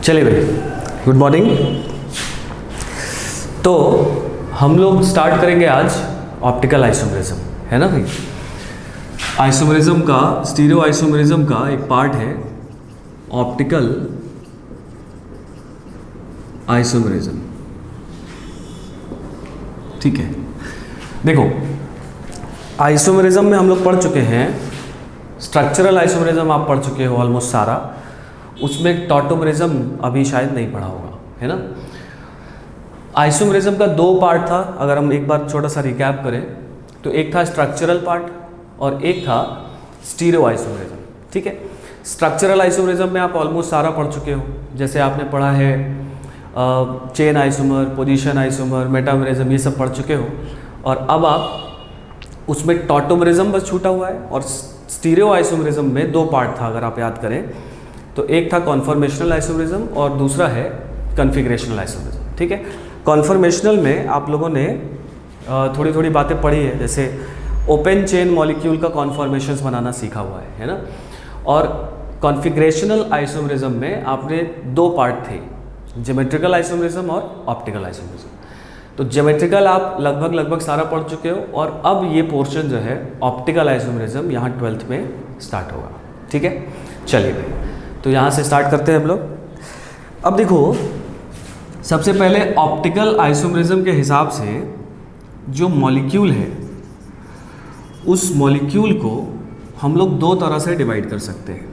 चलिए भाई, good morning. तो हम लोग स्टार्ट करेंगे आज ऑप्टिकल आइसोमेरिज्म, है ना भाई। आइसोमेरिज्म का, स्टीरियो आइसोमेरिज्म का एक पार्ट है ऑप्टिकल आइसोमेरिज्म। ठीक है, देखो आइसोमेरिज्म में हम लोग पढ़ चुके हैं, स्ट्रक्चरल आइसोमेरिज्म आप पढ़ चुके हो ऑलमोस्ट सारा, उसमें टॉटोमेरिज्म अभी शायद नहीं पढ़ा होगा, है ना। आइसोमेरिज्म का दो पार्ट था, अगर हम एक बार छोटा सा रिकैप करें तो एक था स्ट्रक्चरल पार्ट और एक था स्टीरियो आइसोमेरिज्म। ठीक है, स्ट्रक्चरल आइसोमेरिज्म में आप ऑलमोस्ट सारा पढ़ चुके हो, जैसे आपने पढ़ा है chain isomer, position isomer, metamerism, ये सब पढ़ चुके हो। और अब आप उसमें टॉटोमेरिज्म बस छूटा हुआ है, और स्टीरियो आइसोमेरिज्म में दो पार्ट था अगर आप याद करें तो एक था कॉन्फॉर्मेशनल आइसोमेरिज्म और दूसरा है कॉन्फिगरेशनल आइसोमेरिज्म। ठीक है, कॉन्फॉर्मेशनल में आप लोगों ने थोड़ी थोड़ी बातें पढ़ी है, जैसे ओपन चेन मॉलिक्यूल का कॉन्फॉर्मेशंस बनाना सीखा हुआ है ना। और कॉन्फिगरेशनल आइसोमेरिज्म में आपने दो पार्ट थे, ज्योमेट्रिकल आइसोमेरिज्म और ऑप्टिकल आइसोमेरिज्म। तो ज्योमेट्रिकल आप लगभग सारा पढ़ चुके हो, और अब ये पोर्शन जो है ऑप्टिकल आइसोमेरिज्म यहाँ 12th में स्टार्ट होगा। ठीक है, चलिए भाई, तो यहाँ से स्टार्ट करते हैं हम लोग। अब देखो, सबसे पहले ऑप्टिकल आइसोमेरिज्म के हिसाब से जो मॉलिक्यूल है उस मॉलिक्यूल को हम लोग दो तरह से डिवाइड कर सकते हैं।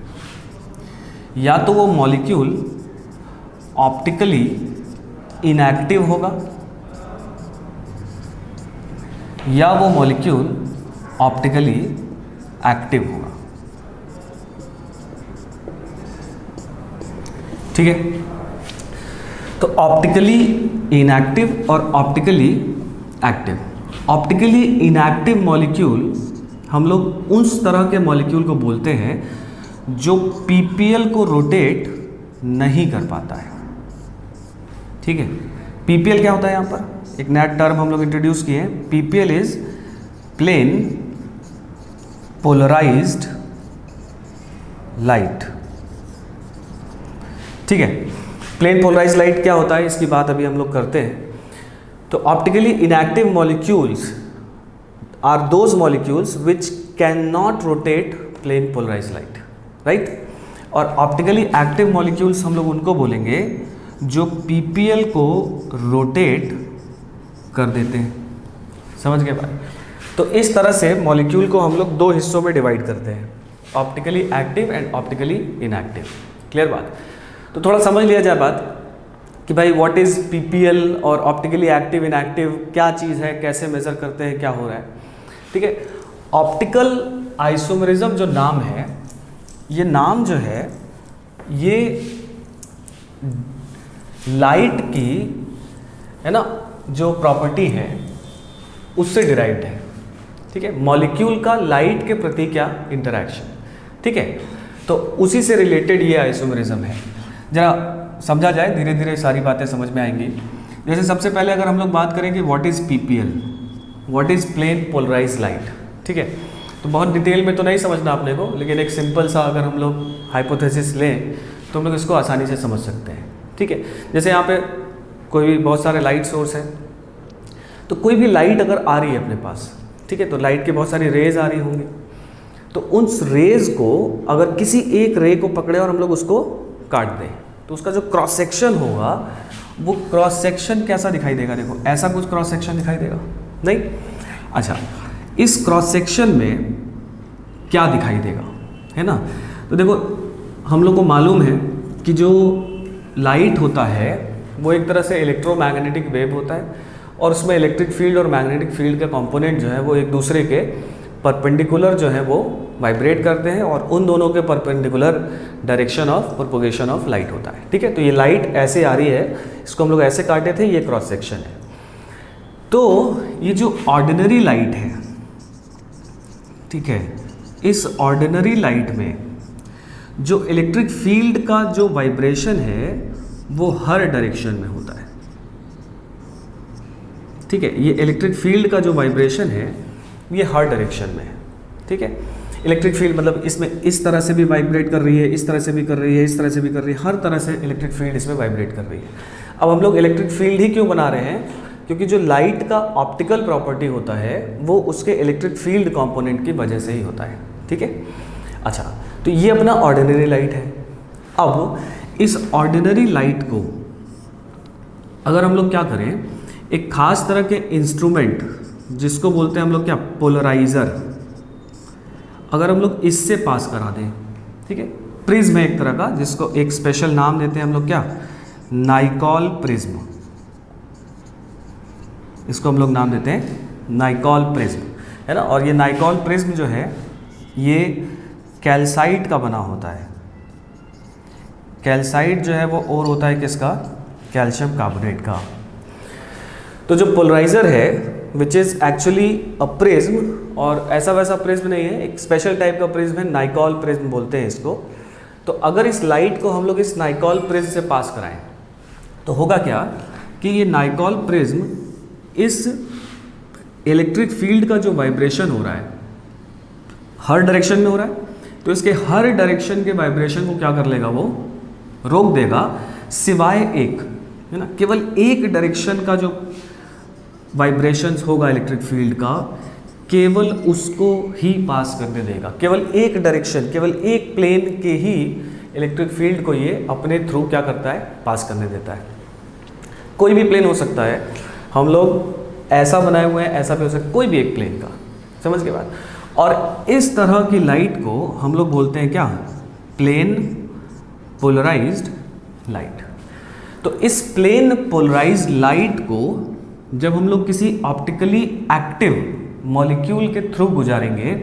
या तो वो मॉलिक्यूल ऑप्टिकली इनएक्टिव होगा, या वो मॉलिक्यूल ऑप्टिकली एक्टिव होगा। ठीक है, तो ऑप्टिकली इनएक्टिव और optically active. Optically inactive molecule हम लोग उस तरह के मॉलिक्यूल को बोलते हैं जो पीपीएल को रोटेट नहीं कर पाता है। ठीक है, पीपीएल क्या होता है, यहाँ पर एक नया टर्म हम लोग इंट्रोड्यूस किए हैं। PPL is plane polarized light. ठीक है, प्लेन पोलराइज्ड लाइट क्या होता है, इसकी बात अभी हम लोग करते हैं। तो optically inactive molecules are those molecules which can not rotate plane polarized light, right. और ऑप्टिकली एक्टिव मॉलिक्यूल्स हम लोग उनको बोलेंगे जो पीपीएल को रोटेट कर देते हैं। समझ गए बात। तो इस तरह से मॉलिक्यूल को हम लोग दो हिस्सों में डिवाइड करते हैं, optically active and optically inactive. Clear बात। तो थोड़ा समझ लिया जाए बात कि भाई व्हाट इज़ पीपीएल और ऑप्टिकली एक्टिव इनएक्टिव क्या चीज़ है, कैसे मेज़र करते हैं, क्या हो रहा है। ठीक है, ऑप्टिकल आइसोमेरिज्म जो नाम है, ये नाम जो है ये लाइट की, है ना, जो प्रॉपर्टी है उससे डिराइव्ड है। ठीक है, मॉलिक्यूल का लाइट के प्रति क्या इंटरैक्शन। ठीक है, तो उसी से रिलेटेड ये आइसोमेरिज्म है। जरा समझा जाए, धीरे धीरे सारी बातें समझ में आएंगी। जैसे सबसे पहले अगर हम लोग बात करें कि what is PPL, what is plane polarized light. ठीक है, तो बहुत डिटेल में तो नहीं समझना आपने को, लेकिन एक सिंपल सा अगर हम लोग हाइपोथेसिस लें तो हम लोग इसको आसानी से समझ सकते हैं। ठीक है, जैसे यहाँ पे कोई भी बहुत सारे लाइट सोर्स हैं, तो कोई भी लाइट अगर आ रही है अपने पास, ठीक है, तो लाइट की बहुत सारी रेज आ रही होंगी। तो उस रेज को अगर किसी एक रे को पकड़े और हम लोग उसको काट दें तो उसका जो क्रॉस सेक्शन होगा वो क्रॉस सेक्शन कैसा दिखाई देगा। देखो ऐसा कुछ क्रॉस सेक्शन दिखाई देगा नहीं। अच्छा, इस क्रॉस सेक्शन में क्या दिखाई देगा, है ना। तो देखो हम लोग को मालूम है कि जो लाइट होता है वो एक तरह से इलेक्ट्रोमैग्नेटिक वेव होता है, और उसमें इलेक्ट्रिक फील्ड और मैग्नेटिक फील्ड के कंपोनेंट जो है वो एक दूसरे के परपेंडिकुलर जो है वो वाइब्रेट करते हैं, और उन दोनों के perpendicular direction of propagation of light होता है। ठीक है, तो ये लाइट ऐसे आ रही है, इसको हम लोग ऐसे काटे थे, ये क्रॉस सेक्शन है। तो ये जो ऑर्डिनरी लाइट है, ठीक है, इस ऑर्डिनरी लाइट में जो इलेक्ट्रिक फील्ड का जो वाइब्रेशन है वो हर डायरेक्शन में होता है। ठीक है, ये इलेक्ट्रिक फील्ड का जो वाइब्रेशन है ये हर डायरेक्शन में है। ठीक है, इलेक्ट्रिक फील्ड मतलब इसमें इस तरह से भी वाइब्रेट कर रही है, इस तरह से भी कर रही है, इस तरह से भी कर रही है, हर तरह से इलेक्ट्रिक फील्ड इसमें वाइब्रेट कर रही है। अब हम लोग इलेक्ट्रिक फील्ड ही क्यों बना रहे हैं? क्योंकि जो लाइट का ऑप्टिकल प्रॉपर्टी होता है वो उसके इलेक्ट्रिक फील्ड कंपोनेंट की वजह से ही होता है, ठीक है। अच्छा, तो ये अपना ऑर्डिनरी लाइट है। अब इस ऑर्डिनरी लाइट को अगर हम लोग क्या करें, एक खास तरह के इंस्ट्रूमेंट जिसको बोलते हैं हम लोग क्या, पोलराइजर, अगर हम लोग इससे पास करा दें, ठीक है, प्रिज्म है एक तरह का जिसको एक स्पेशल नाम देते हैं हम लोग क्या, नाइकॉल प्रिज्म, इसको हम लोग नाम देते हैं नाइकॉल प्रिज्म, है ना। और ये नाइकॉल प्रिज्म जो है ये कैल्साइट का बना होता है। कैल्साइट जो है वो और होता है किसका, कैल्शियम कार्बोनेट का। तो जो पोलराइजर है which is actually a prism, और ऐसा वैसा प्रिज्म नहीं है, एक स्पेशल टाइप का प्रिज्म है, नाइकॉल प्रिज्म बोलते हैं इसको। तो अगर इस लाइट को हम लोग इस नाइकॉल प्रिज्म से पास कराएं तो होगा क्या कि ये नाइकॉल प्रिज्म इस इलेक्ट्रिक फील्ड का जो वाइब्रेशन हो रहा है हर डायरेक्शन में हो रहा है, तो इसके हर डायरेक्शन के वाइब्रेशन को क्या कर लेगा, वो रोक देगा, सिवाय एक, है ना, केवल एक डायरेक्शन का जो वाइब्रेशंस होगा इलेक्ट्रिक फील्ड का, केवल उसको ही पास करने देगा। केवल एक डायरेक्शन, केवल एक प्लेन के ही इलेक्ट्रिक फील्ड को ये अपने थ्रू क्या करता है, पास करने देता है। कोई भी प्लेन हो सकता है, हम लोग ऐसा बनाए हुए हैं, ऐसा भी हो सकता है, कोई भी एक प्लेन का, समझ के बाद। और इस तरह की लाइट को हम लोग बोलते हैं क्या, प्लेन पोलराइज्ड लाइट। तो इस प्लेन पोलराइज्ड लाइट को जब हम लोग किसी ऑप्टिकली एक्टिव मॉलिक्यूल के थ्रू गुजारेंगे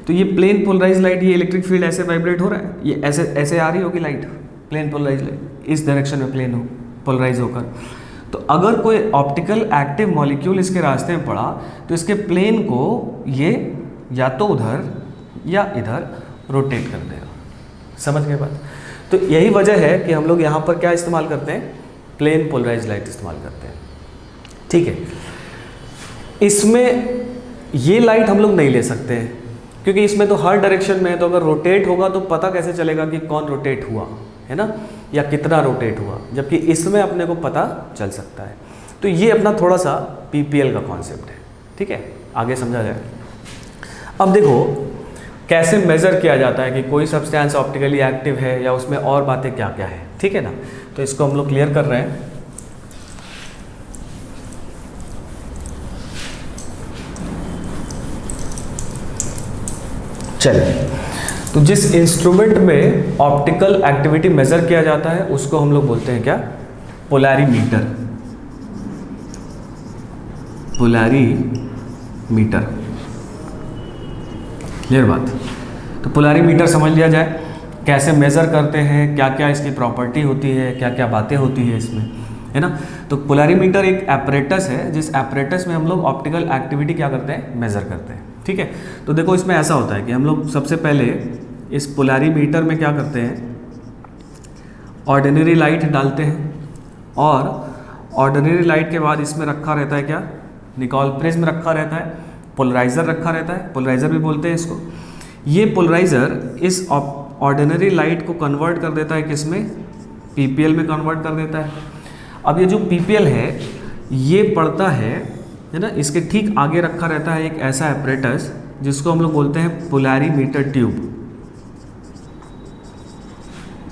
तो ये प्लेन पोलराइज्ड लाइट, ये इलेक्ट्रिक फील्ड ऐसे वाइब्रेट हो रहा है, ये ऐसे ऐसे आ रही होगी लाइट, प्लेन पोलराइज्ड लाइट, इस डायरेक्शन में प्लेन हो पोलराइज होकर। तो अगर कोई ऑप्टिकल एक्टिव मॉलिक्यूल इसके रास्ते में पड़ा तो इसके प्लेन को ये या तो उधर या इधर रोटेट कर देगा, समझ गए बात। तो यही वजह है कि हम लोग यहाँ पर क्या इस्तेमाल करते हैं, प्लेन पोलराइज्ड लाइट इस्तेमाल करते हैं, ठीक है। इसमें ये लाइट हम लोग नहीं ले सकते हैं क्योंकि इसमें तो हर डायरेक्शन में है, तो अगर रोटेट होगा तो पता कैसे चलेगा कि कौन रोटेट हुआ, है ना, या कितना रोटेट हुआ, जबकि इसमें अपने को पता चल सकता है। तो ये अपना थोड़ा सा पीपीएल का कॉन्सेप्ट है, ठीक है, आगे समझा जाए। अब देखो कैसे मेज़र किया जाता है कि कोई सब्सटेंस ऑप्टिकली एक्टिव है या उसमें और बातें क्या क्या है, ठीक है ना। तो इसको हम लोग क्लियर कर रहे हैं। चलिए, तो जिस इंस्ट्रूमेंट में ऑप्टिकल एक्टिविटी मेजर किया जाता है उसको हम लोग बोलते हैं क्या, पोलैरीमीटर। पोलैरीमीटर, क्लियर बात। तो पोलैरीमीटर समझ लिया जाए, कैसे मेज़र करते हैं, क्या क्या इसकी प्रॉपर्टी होती है, क्या क्या बातें होती है इसमें, है ना। तो पोलैरीमीटर एक एपरेटस है जिस एपरेटस में हम लोग ऑप्टिकल एक्टिविटी क्या करते हैं, मेज़र करते हैं, ठीक है। तो देखो इसमें ऐसा होता है कि हम लोग सबसे पहले इस पोलैरीमीटर में क्या करते हैं, ऑर्डिनरी लाइट डालते हैं, और ऑर्डिनरी लाइट के बाद इसमें रखा रहता है क्या, निकॉल प्रिज्म रखा रहता है, पोलराइज़र रखा रहता है, पोलराइज़र भी बोलते हैं इसको। ये पोलराइज़र इस ऑर्डिनरी लाइट को कन्वर्ट कर देता है किस में, पीपीएल में कन्वर्ट कर देता है। अब ये जो पीपीएल है ये पड़ता है ना, इसके ठीक आगे रखा रहता है एक ऐसा एपरेटस जिसको हम लोग बोलते हैं पोलैरीमीटर ट्यूब।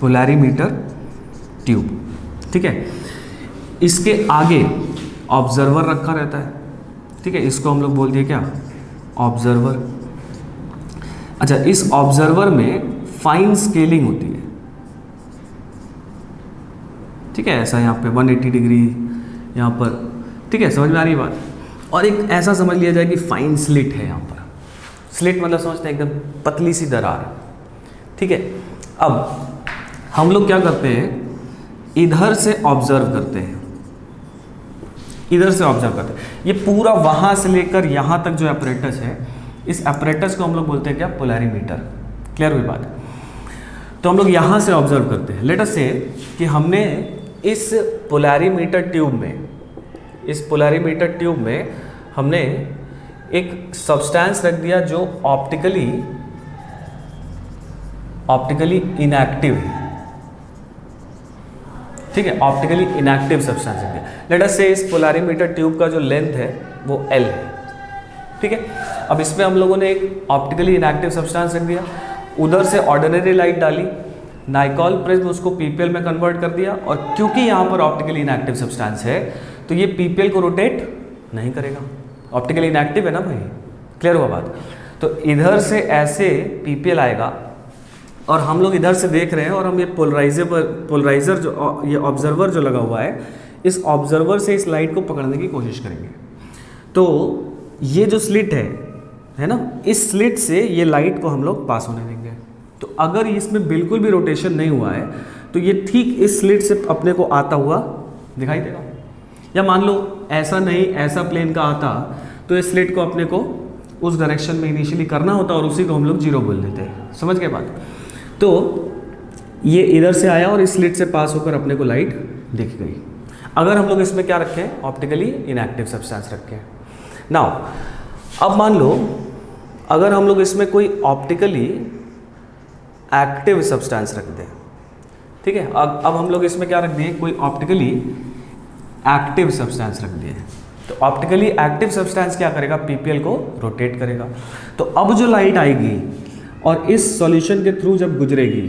पोलैरीमीटर ट्यूब, ठीक है। इसके आगे ऑब्जर्वर रखा रहता है, ठीक है, इसको हम लोग बोलते हैं क्या, ऑब्जर्वर। अच्छा, इस ऑब्जर्वर में फाइन स्केलिंग होती है, ठीक है, ऐसा यहाँ पे 180 डिग्री यहाँ पर, ठीक है, समझ में आ रही है बात। और एक ऐसा समझ लिया जाए कि फाइन स्लिट है यहाँ पर, स्लिट मतलब समझते हैं एकदम पतली सी दरार, ठीक है। अब हम लोग क्या करते हैं, इधर से ऑब्जर्व करते हैं, इधर से ऑब्जर्व करते हैं, ये पूरा वहाँ से लेकर यहाँ तक जो एपरेटस है, इस एपरेटस को हम लोग बोलते हैं क्या, पोलैरीमीटर। क्लियर हुई बात। तो हम लोग यहाँ से ऑब्जर्व करते हैं। लेट अस से कि हमने इस पोलैरीमीटर ट्यूब में, इस पोलैरीमीटर ट्यूब में हमने एक सब्सटेंस रख दिया जो ऑप्टिकली ऑप्टिकली इनएक्टिव है, ठीक है, ऑप्टिकली इनएक्टिव सब्सटेंस रख दिया। लेट अस से इस पोलैरिमीटर ट्यूब का जो लेंथ है वो L है, ठीक है। अब इसमें हम लोगों ने एक ऑप्टिकली इनएक्टिव सब्सटेंस रख दिया, उधर से ऑर्डिनरी लाइट डाली, नाइकॉल प्रिज्म उसको पीपीएल में कन्वर्ट कर दिया, और क्योंकि यहाँ पर ऑप्टिकली इनएक्टिव सब्सटेंस है तो ये पीपीएल को रोटेट नहीं करेगा, ऑप्टिकली इनएक्टिव है ना भाई, क्लियर हुआ बात। तो इधर से ऐसे पीपीएल आएगा और हम लोग इधर से देख रहे हैं, और हम ये पोलराइजर जो ये ऑब्जर्वर जो लगा हुआ है, इस ऑब्जर्वर से इस लाइट को पकड़ने की कोशिश करेंगे। तो ये जो स्लिट है ना, इस स्लिट से ये लाइट को हम लोग पास होने देंगे। तो अगर इसमें बिल्कुल भी रोटेशन नहीं हुआ है तो ये ठीक इस स्लिट से अपने को आता हुआ दिखाई देगा। या मान लो ऐसा नहीं, ऐसा प्लेन का आता तो इस स्लिट को अपने को उस डायरेक्शन में इनिशियली करना होता और उसी को हम लोग जीरो बोल देते हैं, समझ गए बात। तो ये इधर से आया और इस स्लिट से पास होकर अपने को लाइट दिख गई। अगर हम लोग इसमें क्या रखें, ऑप्टिकली इनएक्टिव सब्सटेंस रखें। नाउ अब मान लो अगर हम लोग इसमें कोई ऑप्टिकली एक्टिव सब्सटेंस रख दें, ठीक है। अब हम लोग इसमें क्या रख दिए, कोई ऑप्टिकली एक्टिव सब्सटेंस रख दिए, तो ऑप्टिकली एक्टिव सब्सटेंस क्या करेगा, पीपीएल को रोटेट करेगा। तो अब जो लाइट आएगी और इस सॉल्यूशन के थ्रू जब गुजरेगी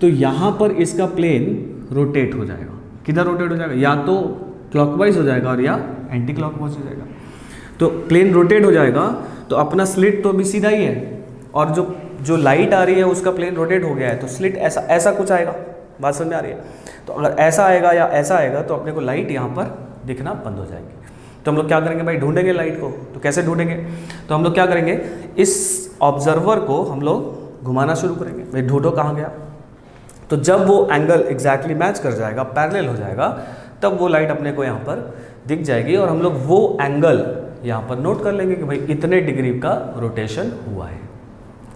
तो यहाँ पर इसका प्लेन रोटेट हो जाएगा। किधर रोटेट हो जाएगा, या तो क्लॉकवाइज हो जाएगा और या एंटी क्लॉकवाइज हो जाएगा। तो प्लेन रोटेट हो जाएगा तो अपना स्लिट तो अभी सीधा ही है, और जो लाइट आ रही है उसका प्लेन रोटेट हो गया है, तो स्लिट ऐसा कुछ आएगा, बात समझ में आ रही है। तो अगर ऐसा आएगा या ऐसा आएगा तो अपने को लाइट यहाँ पर दिखना बंद हो जाएगी। तो हम लोग क्या करेंगे भाई, ढूंढेंगे लाइट को। तो कैसे ढूंढेंगे, तो हम लोग क्या करेंगे, इस ऑब्जर्वर को हम लोग घुमाना शुरू करेंगे, भाई ढूंढो कहाँ गया। तो जब वो एंगल एग्जैक्टली मैच कर जाएगा, पैरेलल हो जाएगा, तब वो लाइट अपने को यहाँ पर दिख जाएगी, और हम लोग वो एंगल यहाँ पर नोट कर लेंगे कि भाई इतने डिग्री का रोटेशन हुआ है।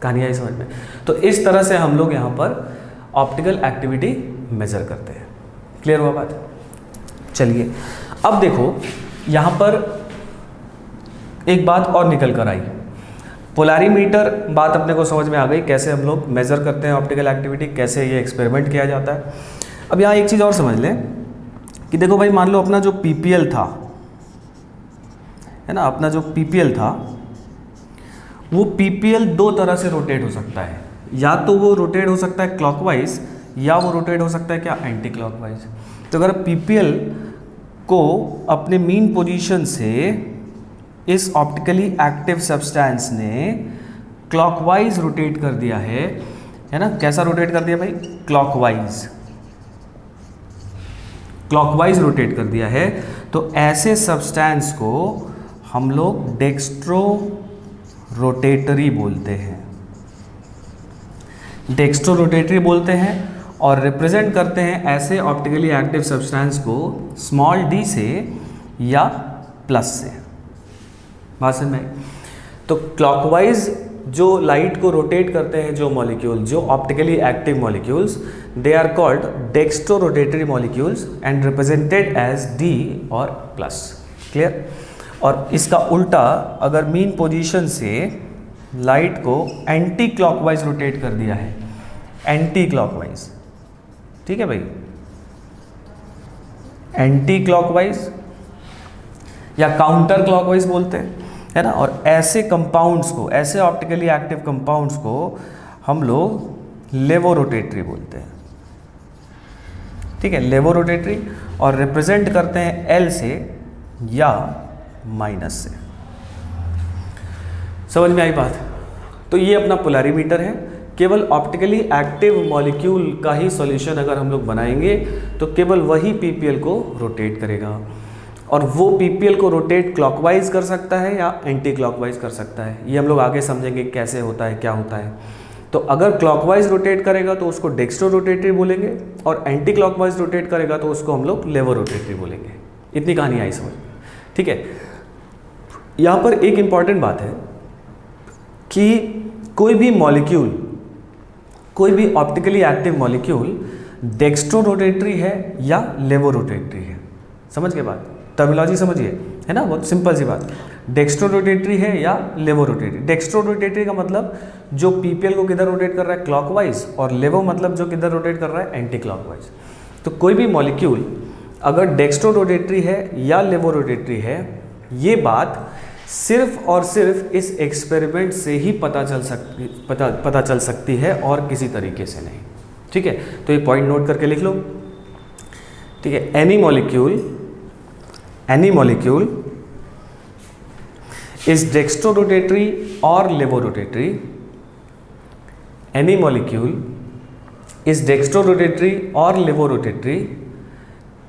कहानी आई समझ में। तो इस तरह से हम लोग यहाँ पर ऑप्टिकल एक्टिविटी मेजर करते हैं। क्लियर हुआ बात। चलिए अब देखो यहाँ पर एक बात और निकल कर आई, पोलैरिमीटर बात अपने को समझ में आ गई, कैसे हम लोग मेजर करते हैं ऑप्टिकल एक्टिविटी, कैसे ये एक्सपेरिमेंट किया जाता है। अब यहाँ एक चीज़ और समझ लें कि देखो भाई, मान लो अपना जो पीपीएल था, है ना, अपना जो पीपीएल था वो पीपीएल दो तरह से रोटेट हो सकता है, या तो वो रोटेट हो सकता है क्लॉकवाइज, या वो रोटेट हो सकता है क्या, एंटी क्लॉकवाइज। तो अगर पीपीएल को अपने मीन पोजीशन से इस ऑप्टिकली एक्टिव सब्सटेंस ने क्लॉकवाइज रोटेट कर दिया है ना, कैसा रोटेट कर दिया भाई, क्लॉकवाइज रोटेट कर दिया है, तो ऐसे सब्सटेंस को हम लोग डेक्स्ट्रो रोटेटरी बोलते हैं, डेक्स्ट्रो रोटेटरी बोलते हैं, और रिप्रेजेंट करते हैं ऐसे ऑप्टिकली एक्टिव सब्सटेंस को स्मॉल डी से या प्लस से। बात समझ में। तो क्लॉकवाइज जो लाइट को रोटेट करते हैं जो मॉलिक्यूल, जो optically active molecules, they are called dextro rotatory molecules and represented as D और प्लस। क्लियर। और इसका उल्टा, अगर मीन पोजीशन से लाइट को एंटी क्लॉकवाइज रोटेट कर दिया है, एंटी क्लॉकवाइज, ठीक है भाई, एंटी क्लॉकवाइज या काउंटर क्लॉकवाइज बोलते हैं, है ना। और ऐसे कंपाउंड्स को, ऐसे ऑप्टिकली एक्टिव कंपाउंड्स को हम लोग लेवोरोटेटरी बोलते हैं, ठीक है, लेवोरोटेटरी, और रिप्रेजेंट करते हैं एल से या माइनस से। समझ में आई बात। तो ये अपना पोलैरिमीटर है। केवल ऑप्टिकली एक्टिव मॉलिक्यूल का ही सॉल्यूशन अगर हम लोग बनाएंगे तो केवल वही पीपीएल को रोटेट करेगा, और वो पीपीएल को रोटेट क्लॉकवाइज कर सकता है या एंटी क्लॉकवाइज कर सकता है। ये हम लोग आगे समझेंगे कैसे होता है, क्या होता है। तो अगर क्लॉकवाइज रोटेट करेगा तो उसको डेक्स्ट्रो रोटेटरी बोलेंगे, और एंटी क्लॉकवाइज रोटेट करेगा तो उसको हम लोग लेवो रोटेटरी बोलेंगे। इतनी कहानी आई समझ में, ठीक है। यहाँ पर एक इम्पॉर्टेंट बात है कि कोई भी मॉलिक्यूल, कोई भी optically active molecule dextro rotatory है या लेवो रोटेटरी है। समझ के बात, टर्मिनोलॉजी समझिए, है ना, बहुत सिंपल सी बात। डेक्स्ट्रो रोटेटरी है या लेवो रोटेटरी। डेक्स्ट्रो रोटेटरी का मतलब जो पीपीएल को किधर रोटेट कर रहा है, क्लॉकवाइज, और लेवो मतलब जो किधर रोटेट कर रहा है, एंटी क्लॉकवाइज। तो कोई भी मॉलिक्यूल अगर डेक्स्ट्रो रोटेटरी है या लेवो रोटेटरी है, ये बात सिर्फ और सिर्फ इस एक्सपेरिमेंट से ही पता चल सकती है और किसी तरीके से नहीं। ठीक है, तो ये पॉइंट नोट करके लिख लो। ठीक है, any molecule is dextrorotatory or levorotatory. Any molecule is dextrorotatory or levorotatory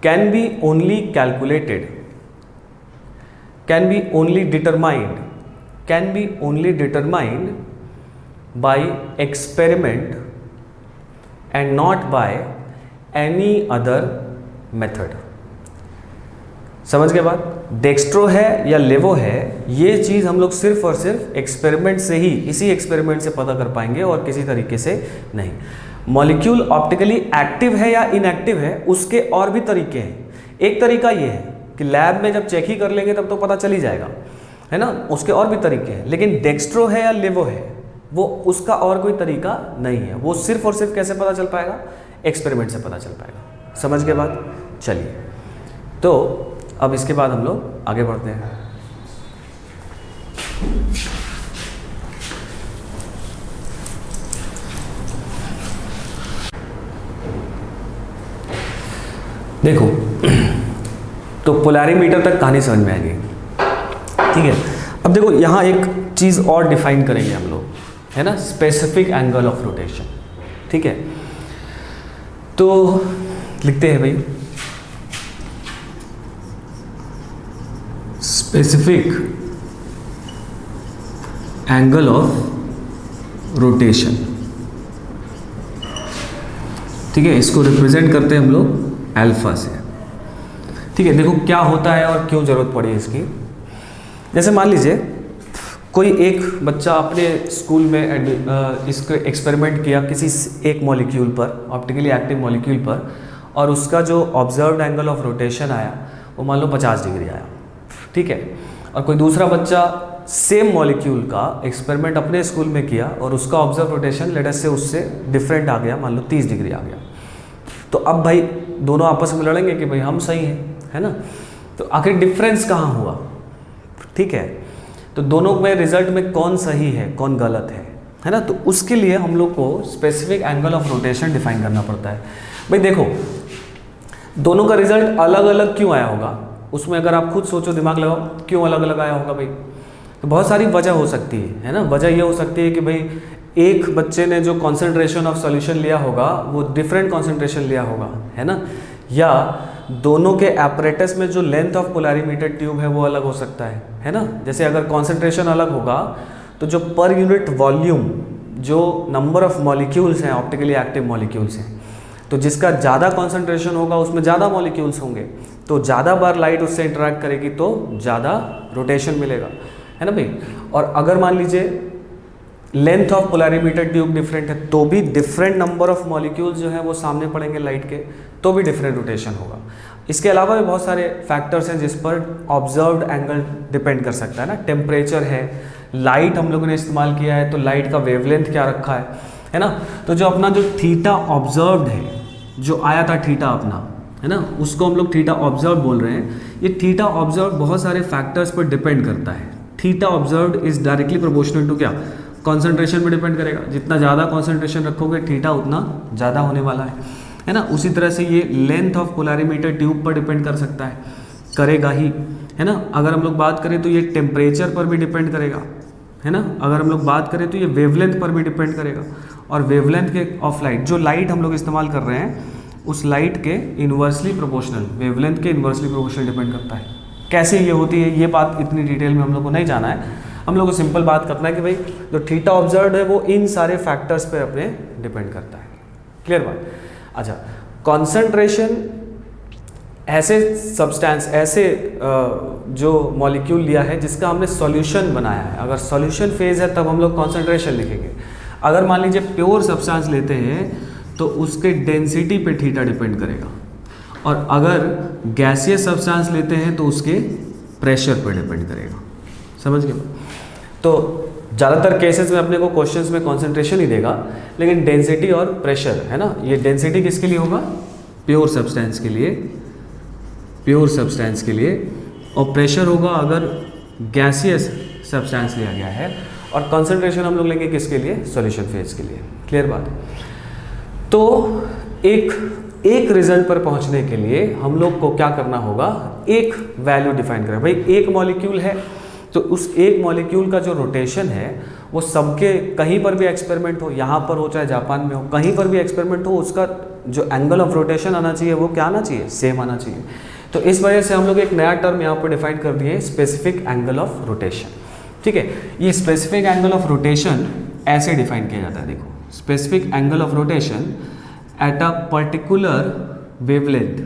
can be only calculated, can be only determined by experiment and not by any other method. समझ गए बात? डेक्स्ट्रो है या लेवो है, ये चीज़ हम लोग सिर्फ और सिर्फ एक्सपेरिमेंट से ही, इसी एक्सपेरिमेंट से पता कर पाएंगे और किसी तरीके से नहीं। मॉलिक्यूल ऑप्टिकली एक्टिव है या इनएक्टिव है, उसके और भी तरीके हैं। एक तरीका ये है कि लैब में जब चेक ही कर लेंगे तब तो पता चल ही जाएगा, है ना, उसके और भी तरीके हैं। लेकिन डेक्स्ट्रो है या लेवो है, वो उसका और कोई तरीका नहीं है। वो सिर्फ और सिर्फ कैसे पता चल पाएगा? एक्सपेरिमेंट से पता चल पाएगा। समझ गए बात? चलिए, तो अब इसके बाद हम लोग आगे बढ़ते हैं। देखो, तो पोलैरिमीटर तक कहानी समझ में आएगी। ठीक है, अब देखो यहाँ एक चीज़ और डिफाइन करेंगे हम लोग, है ना, स्पेसिफिक एंगल ऑफ रोटेशन। ठीक है, तो लिखते हैं भाई, स्पेसिफिक एंगल ऑफ रोटेशन। ठीक है, इसको रिप्रेजेंट करते हैं हम लोग अल्फा से। ठीक है, देखो क्या होता है और क्यों जरूरत पड़ी इसकी। जैसे मान लीजिए कोई एक बच्चा अपने स्कूल में इसको एक्सपेरिमेंट किया किसी एक मॉलिक्यूल पर, ऑप्टिकली एक्टिव मॉलिक्यूल पर, और उसका जो ऑब्जर्व्ड एंगल ऑफ रोटेशन आया वो मान लो 50 डिग्री आया। ठीक है, और कोई दूसरा बच्चा सेम मॉलिक्यूल का एक्सपेरिमेंट अपने स्कूल में किया और उसका ऑब्जर्व रोटेशन लेटर से उससे डिफरेंट आ गया, मान लो 30 डिग्री आ गया। तो अब भाई दोनों आपस में लड़ेंगे कि भाई हम सही हैं, है ना। तो आखिर डिफरेंस कहाँ हुआ? ठीक है, तो दोनों में रिजल्ट में कौन सही है कौन गलत है ना। तो उसके लिए हम लोग को specific angle of rotation define करना पड़ता है। भाई देखो, दोनों का रिजल्ट अलग अलग क्यों आया होगा, उसमें अगर आप खुद सोचो, दिमाग लगाओ, क्यों अलग अलग आया होगा भाई? तो बहुत सारी वजह हो सकती है ना। वजह ये हो सकती है कि भाई एक बच्चे ने जो कॉन्सेंट्रेशन ऑफ सॉल्यूशन लिया होगा वो डिफरेंट कॉन्सेंट्रेशन लिया होगा, है ना, या दोनों के एपरेटस में जो लेंथ ऑफ पोलैरिमीटर ट्यूब है वो अलग हो सकता है ना। जैसे अगर कॉन्सेंट्रेशन अलग होगा तो जो पर यूनिट वॉल्यूम, जो नंबर ऑफ मॉलिक्यूल्स हैं, ऑप्टिकली एक्टिव मॉलिक्यूल्स हैं, तो जिसका ज़्यादा कॉन्सेंट्रेशन होगा उसमें ज़्यादा मॉलिक्यूल्स होंगे, तो ज़्यादा बार लाइट उससे इंटरेक्ट करेगी तो ज़्यादा रोटेशन मिलेगा, है ना भाई। और अगर मान लीजिए length of polarimeter tube different है तो भी डिफरेंट नंबर ऑफ मॉलिक्यूल्स जो हैं वो सामने पड़ेंगे लाइट के, तो भी डिफरेंट रोटेशन होगा। इसके अलावा भी बहुत सारे फैक्टर्स हैं जिस पर ऑब्जर्व्ड एंगल डिपेंड कर सकता है ना। टेम्परेचर है, लाइट हम लोगों ने इस्तेमाल किया है तो लाइट का वेवलेंथ क्या रखा है ना। तो जो अपना जो थीटा ऑब्जर्व्ड है, जो आया था थीटा अपना, है ना, उसको हम लोग थीटा ऑब्जर्व बोल रहे हैं। ये थीटा ऑब्जर्व बहुत सारे फैक्टर्स पर डिपेंड करता है। Theta observed is directly proportional to क्या? कॉन्सेंट्रेशन पे डिपेंड करेगा। जितना ज़्यादा कॉन्सेंट्रेशन रखोगे थीटा उतना ज़्यादा होने वाला है ना। उसी तरह से ये लेंथ ऑफ पोलैरिमीटर ट्यूब पर डिपेंड कर सकता है, करेगा ही, है ना। अगर हम लोग बात करें तो ये टेम्परेचर पर भी डिपेंड करेगा, है ना। अगर हम लोग बात करें तो ये वेवलेंथ पर भी डिपेंड करेगा। और वेवलेंथ के ऑफ लाइट, जो लाइट हम लोग इस्तेमाल कर रहे हैं उस लाइट के इन्वर्सली प्रोपोर्शनल, वेवलेंथ के इन्वर्सली प्रोपोर्शनल डिपेंड करता है। कैसे ये होती है ये बात इतनी डिटेल में हम लोग को नहीं जाना है। हम लोग को सिंपल बात करना है कि भाई जो थीटा ऑब्जर्व्ड है वो इन सारे फैक्टर्स पे अपने डिपेंड करता है। क्लियर बात? अच्छा, कॉन्सेंट्रेशन ऐसे सब्सटेंस, ऐसे जो मॉलिक्यूल लिया है जिसका हमने सॉल्यूशन बनाया है। अगर सॉल्यूशन फेज है तब हम लोग कॉन्सेंट्रेशन लिखेंगे। अगर मान लीजिए प्योर सब्सटेंस लेते हैं तो उसके डेंसिटी पे थीटा डिपेंड करेगा, और अगर गैसियस सब्सटेंस लेते हैं तो उसके प्रेशर पे डिपेंड करेगा। समझ गए? तो ज़्यादातर केसेस में अपने को क्वेश्चंस में कॉन्सेंट्रेशन ही देगा, लेकिन डेंसिटी और प्रेशर है ना, ये डेंसिटी किसके लिए होगा? प्योर सब्सटेंस के लिए, प्योर सब्सटेंस के लिए, और प्रेशर होगा अगर गैसियस सब्सटेंस लिया गया है, और कंसंट्रेशन हम लोग लेंगे किसके लिए? सॉल्यूशन फेज के लिए। क्लियर बात? तो एक रिजल्ट पर पहुंचने के लिए हम लोग को क्या करना होगा? एक वैल्यू डिफाइन करें। भाई एक मॉलिक्यूल है, तो उस एक मॉलिक्यूल का जो रोटेशन है वो सबके, कहीं पर भी एक्सपेरिमेंट हो, यहाँ पर हो चाहे जापान में हो, कहीं पर भी एक्सपेरिमेंट हो, उसका जो एंगल ऑफ रोटेशन आना चाहिए वो क्या आना चाहिए? सेम आना चाहिए। तो इस वजह से हम लोग एक नया टर्म यहाँ पर डिफाइन कर दिए, स्पेसिफिक एंगल ऑफ रोटेशन। ठीक है, ये स्पेसिफिक एंगल ऑफ रोटेशन ऐसे डिफाइन किया जाता है। देखो, specific angle of rotation at a particular wavelength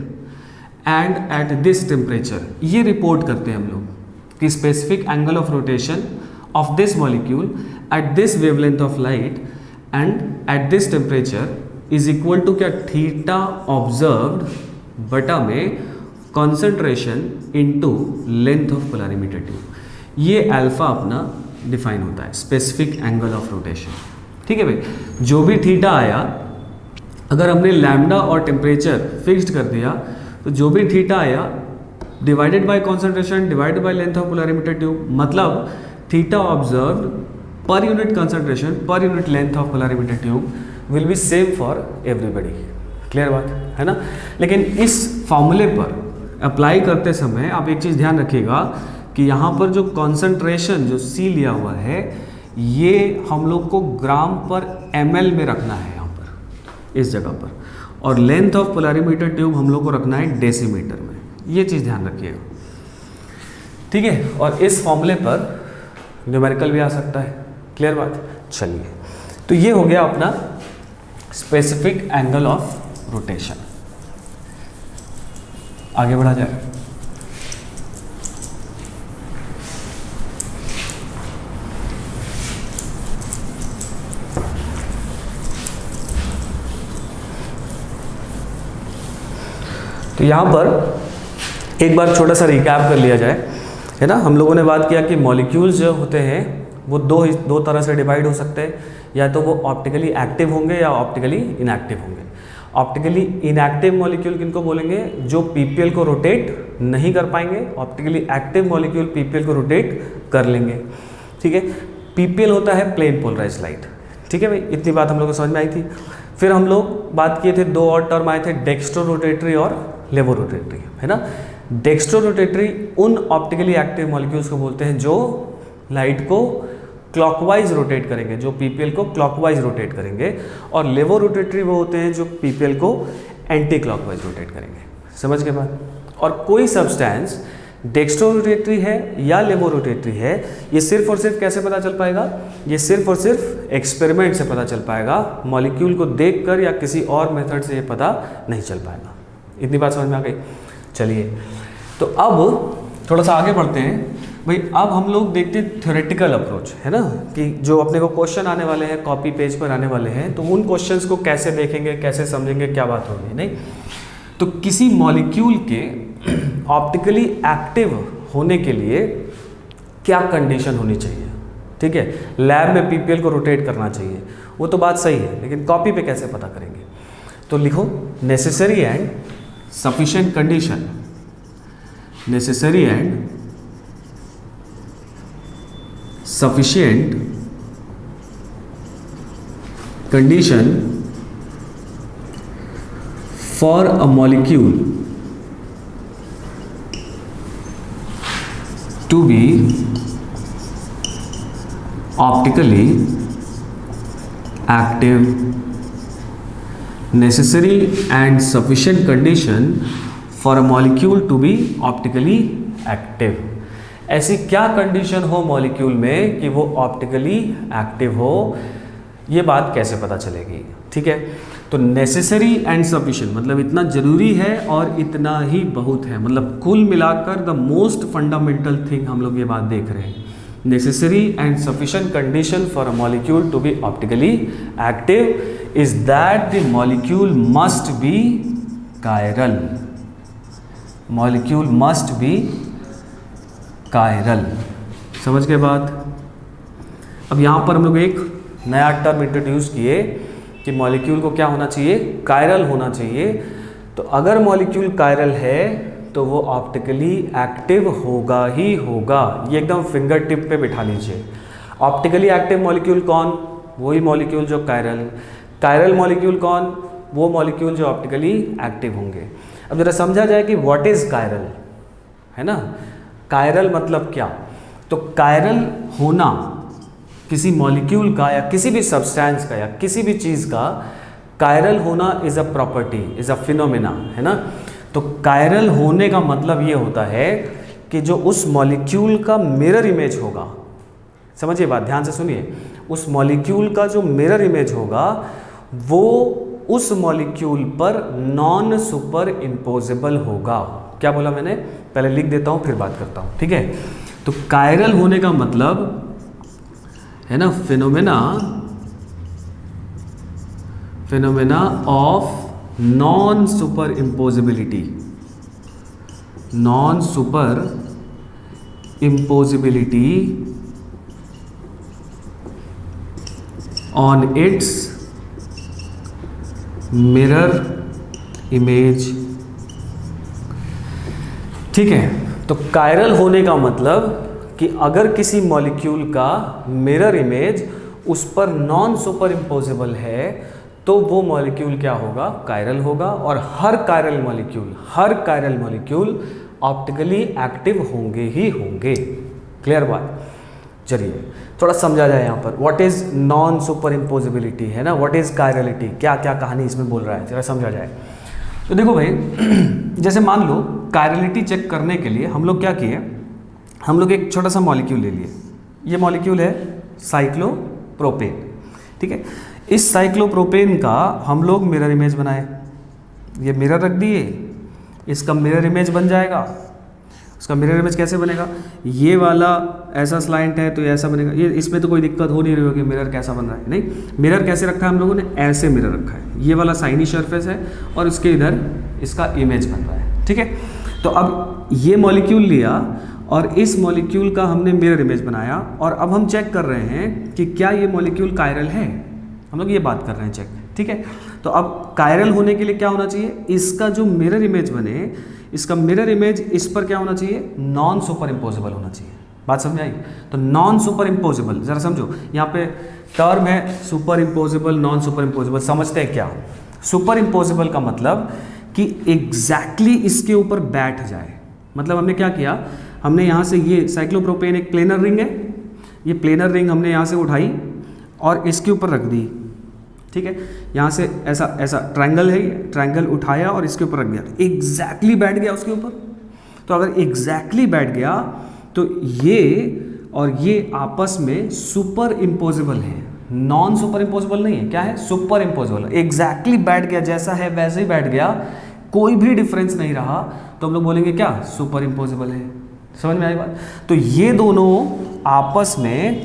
and at this temperature, ये रिपोर्ट करते हैं हम लोग कि specific angle of rotation of this molecule at this wavelength of light and at this temperature is equal to क्या? Theta observed बटा में concentration into length of polarimeter tube. ये अल्फा अपना डिफाइन होता है, स्पेसिफिक एंगल ऑफ रोटेशन। ठीक है भाई, जो भी थीटा आया, अगर हमने लैम्डा और टेम्परेचर फिक्स्ड कर दिया, तो जो भी थीटा आया divided by concentration divided by length of polarimeter tube, मतलब theta observed per unit concentration per unit length of polarimeter tube will be same for everybody. Clear बात है ना? लेकिन इस फॉर्मूले पर अप्लाई करते समय आप एक चीज़ ध्यान रखिएगा कि यहाँ पर जो कॉन्सेंट्रेशन जो C लिया हुआ है, ये हम लोग को ग्राम पर ml में रखना है यहाँ पर, इस जगह पर, और लेंथ ऑफ पोलरिमीटर ट्यूब हम लोग को रखना है डेसीमीटर में। ये चीज़ ध्यान रखिएगा। ठीक है, और इस फॉर्मूले पर न्यूमेरिकल भी आ सकता है। क्लियर बात? चलिए, तो ये हो गया अपना स्पेसिफिक एंगल ऑफ रोटेशन। आगे बढ़ा जाए। तो यहाँ पर एक बार छोटा सा रिकैप कर लिया जाए, है ना। हम लोगों ने बात किया कि मॉलिक्यूल्स जो होते हैं वो दो तरह से डिवाइड हो सकते हैं, या तो वो ऑप्टिकली एक्टिव होंगे या ऑप्टिकली इनएक्टिव होंगे। ऑप्टिकली इनएक्टिव मॉलिक्यूल किनको बोलेंगे? जो पीपीएल को रोटेट नहीं कर पाएंगे। ऑप्टिकली एक्टिव मॉलिक्यूल पीपीएल को रोटेट कर लेंगे। ठीक है, पीपीएल होता है प्लेन पोलराइज्ड लाइट। ठीक है भाई, इतनी बात हम लोग को समझ में आई थी। फिर हम लोग बात किए थे, दो और टर्म आए थे, डेक्स्ट्रो रोटेटरी और लेवो रोटेटरी, है ना। डेक्स्ट्रो रोटेटरी उन ऑप्टिकली एक्टिव मॉलिक्यूल्स को बोलते हैं जो लाइट को क्लॉकवाइज रोटेट करेंगे, जो पीपीएल को क्लॉकवाइज रोटेट करेंगे, और लेवो रोटेटरी वो होते हैं जो पीपीएल को एंटी क्लॉकवाइज रोटेट करेंगे। समझ के बाद? और कोई सब्सटेंस डेक्स्ट्रो रोटेटरी है या लेवो रोटेटरी है, ये सिर्फ और सिर्फ कैसे पता चल पाएगा? ये सिर्फ और सिर्फ एक्सपेरिमेंट से पता चल पाएगा, मॉलिक्यूल को देखकर या किसी और मेथड से ये पता नहीं चल पाएगा। इतनी बात समझ में आ गई? चलिए, तो अब थोड़ा सा आगे बढ़ते हैं भाई। अब हम लोग देखते हैं थ्योरेटिकल अप्रोच, है ना, कि जो अपने को क्वेश्चन आने वाले हैं, कॉपी पेज पर आने वाले हैं, तो उन क्वेश्चंस को कैसे देखेंगे, कैसे समझेंगे, क्या बात होगी। नहीं तो किसी मॉलिक्यूल के ऑप्टिकली एक्टिव होने के लिए क्या कंडीशन होनी चाहिए? ठीक है, लैब में पीपीएल को रोटेट करना चाहिए, वो तो बात सही है, लेकिन कॉपी पे कैसे पता करेंगे? तो लिखो, necessary and sufficient condition, necessary and sufficient condition for a molecule to be optically active. Necessary and sufficient condition for a molecule to be optically active. ऐसी क्या कंडीशन हो मॉलिक्यूल में कि वो ऑप्टिकली एक्टिव हो, ये बात कैसे पता चलेगी? ठीक है, तो नेसेसरी एंड सफिशिएंट मतलब इतना जरूरी है और इतना ही बहुत है, मतलब कुल मिलाकर द मोस्ट फंडामेंटल थिंग हम लोग ये बात देख रहे हैं। Necessary and sufficient condition for a molecule to be optically active is that the molecule must be chiral. Molecule must be chiral. समझ के बाद अब यहाँ पर हम लोग एक नया टर्म इंट्रोड्यूस किए कि मॉलिक्यूल को क्या होना चाहिए, कायरल होना चाहिए। तो अगर मॉलिक्यूल कायरल है तो वो ऑप्टिकली एक्टिव होगा ही होगा, ये एकदम फिंगर टिप पे बिठा लीजिए। ऑप्टिकली एक्टिव मॉलिक्यूल कौन, वही मॉलिक्यूल जो कायरल। कायरल मॉलिक्यूल कौन, वो मॉलिक्यूल जो ऑप्टिकली एक्टिव होंगे। अब जरा समझा जाए कि व्हाट इज कायरल, है ना। कायरल मतलब क्या, तो कायरल होना किसी मॉलिक्यूल का या किसी भी सब्सटेंस का या किसी भी चीज़ का कायरल होना is a property, is a phenomena, है ना। तो कायरल होने का मतलब ये होता है कि जो उस मॉलिक्यूल का मिरर इमेज होगा, समझिए बात, ध्यान से सुनिए, उस मॉलिक्यूल का जो मिरर इमेज होगा वो उस मॉलिक्यूल पर नॉन सुपर इम्पोजेबल होगा। क्या बोला मैंने, पहले लिख देता हूँ फिर बात करता हूँ, ठीक है। तो कायरल होने का मतलब है ना, phenomena of non superimposability, non superimposability on its mirror image, ठीक है। तो कायरल होने का मतलब कि अगर किसी मॉलिक्यूल का मिरर इमेज उस पर नॉन सुपर इम्पोजेबल है तो वो मॉलिक्यूल क्या होगा, कायरल होगा। और हर कायरल मॉलिक्यूल ऑप्टिकली एक्टिव होंगे ही होंगे। क्लियर बात, चलिए थोड़ा समझा जाए यहाँ पर व्हाट इज नॉन सुपर इम्पोजिबिलिटी, है ना, व्हाट इज कायरलिटी, क्या क्या कहानी इसमें बोल रहा है, जरा समझा जाए। तो देखो भाई जैसे मान लो कायरलिटी चेक करने के लिए हम लोग क्या किए, हम लोग एक छोटा सा मॉलिक्यूल ले लिए। ये मॉलिक्यूल है साइक्लोप्रोपेन, ठीक है। इस साइक्लोप्रोपेन का हम लोग मिरर इमेज बनाए, ये मिरर रख दिए, इसका मिरर इमेज बन जाएगा। उसका मिरर इमेज कैसे बनेगा, ये वाला ऐसा स्लाइंट है तो ये ऐसा बनेगा। ये इसमें तो कोई दिक्कत हो नहीं रही होगी, मिरर कैसा बन रहा है, नहीं, मिरर कैसे रखा है हम लोगों ने, ऐसे मिरर रखा है। ये वाला साइनी सरफेस है और इसके इधर इसका इमेज बन रहा है, ठीक है। तो अब ये मॉलिक्यूल लिया और इस मॉलिक्यूल का हमने मिरर इमेज बनाया और अब हम चेक कर रहे हैं कि क्या ये मॉलिक्यूल कायरल है, हम लोग ये बात कर रहे हैं चेक, ठीक है। तो अब कायरल होने के लिए क्या होना चाहिए, इसका जो मिरर इमेज बने, इसका मिरर इमेज इस पर क्या होना चाहिए, नॉन सुपर इम्पोजेबल होना चाहिए। बात समझ आई, तो नॉन सुपर इम्पोजेबल जरा समझो, यहाँ पे टर्म है super imposable, non super imposable, समझते हैं क्या। सुपर इम्पोजेबल का मतलब कि एग्जैक्टली इसके ऊपर बैठ जाए। मतलब हमने क्या किया, हमने यहाँ से ये साइक्लोप्रोपेन एक प्लेनर रिंग है, ये प्लेनर रिंग हमने यहाँ से उठाई और इसके ऊपर रख दी, ठीक है। यहाँ से ऐसा ऐसा ट्रायंगल है, ट्रायंगल उठाया और इसके ऊपर रख दिया, एग्जैक्टली बैठ गया उसके ऊपर। तो अगर एग्जैक्टली बैठ गया तो ये और ये आपस में सुपर इम्पोजेबल है, नॉन सुपर इम्पोजेबल नहीं है, क्या है, सुपर इम्पोजेबल। एग्जैक्टली बैठ गया, जैसा है वैसे ही बैठ गया, कोई भी डिफरेंस नहीं रहा, तो हम लोग बोलेंगे क्या, सुपर इम्पोजेबल है। समझ में आई बात। तो ये दोनों आपस में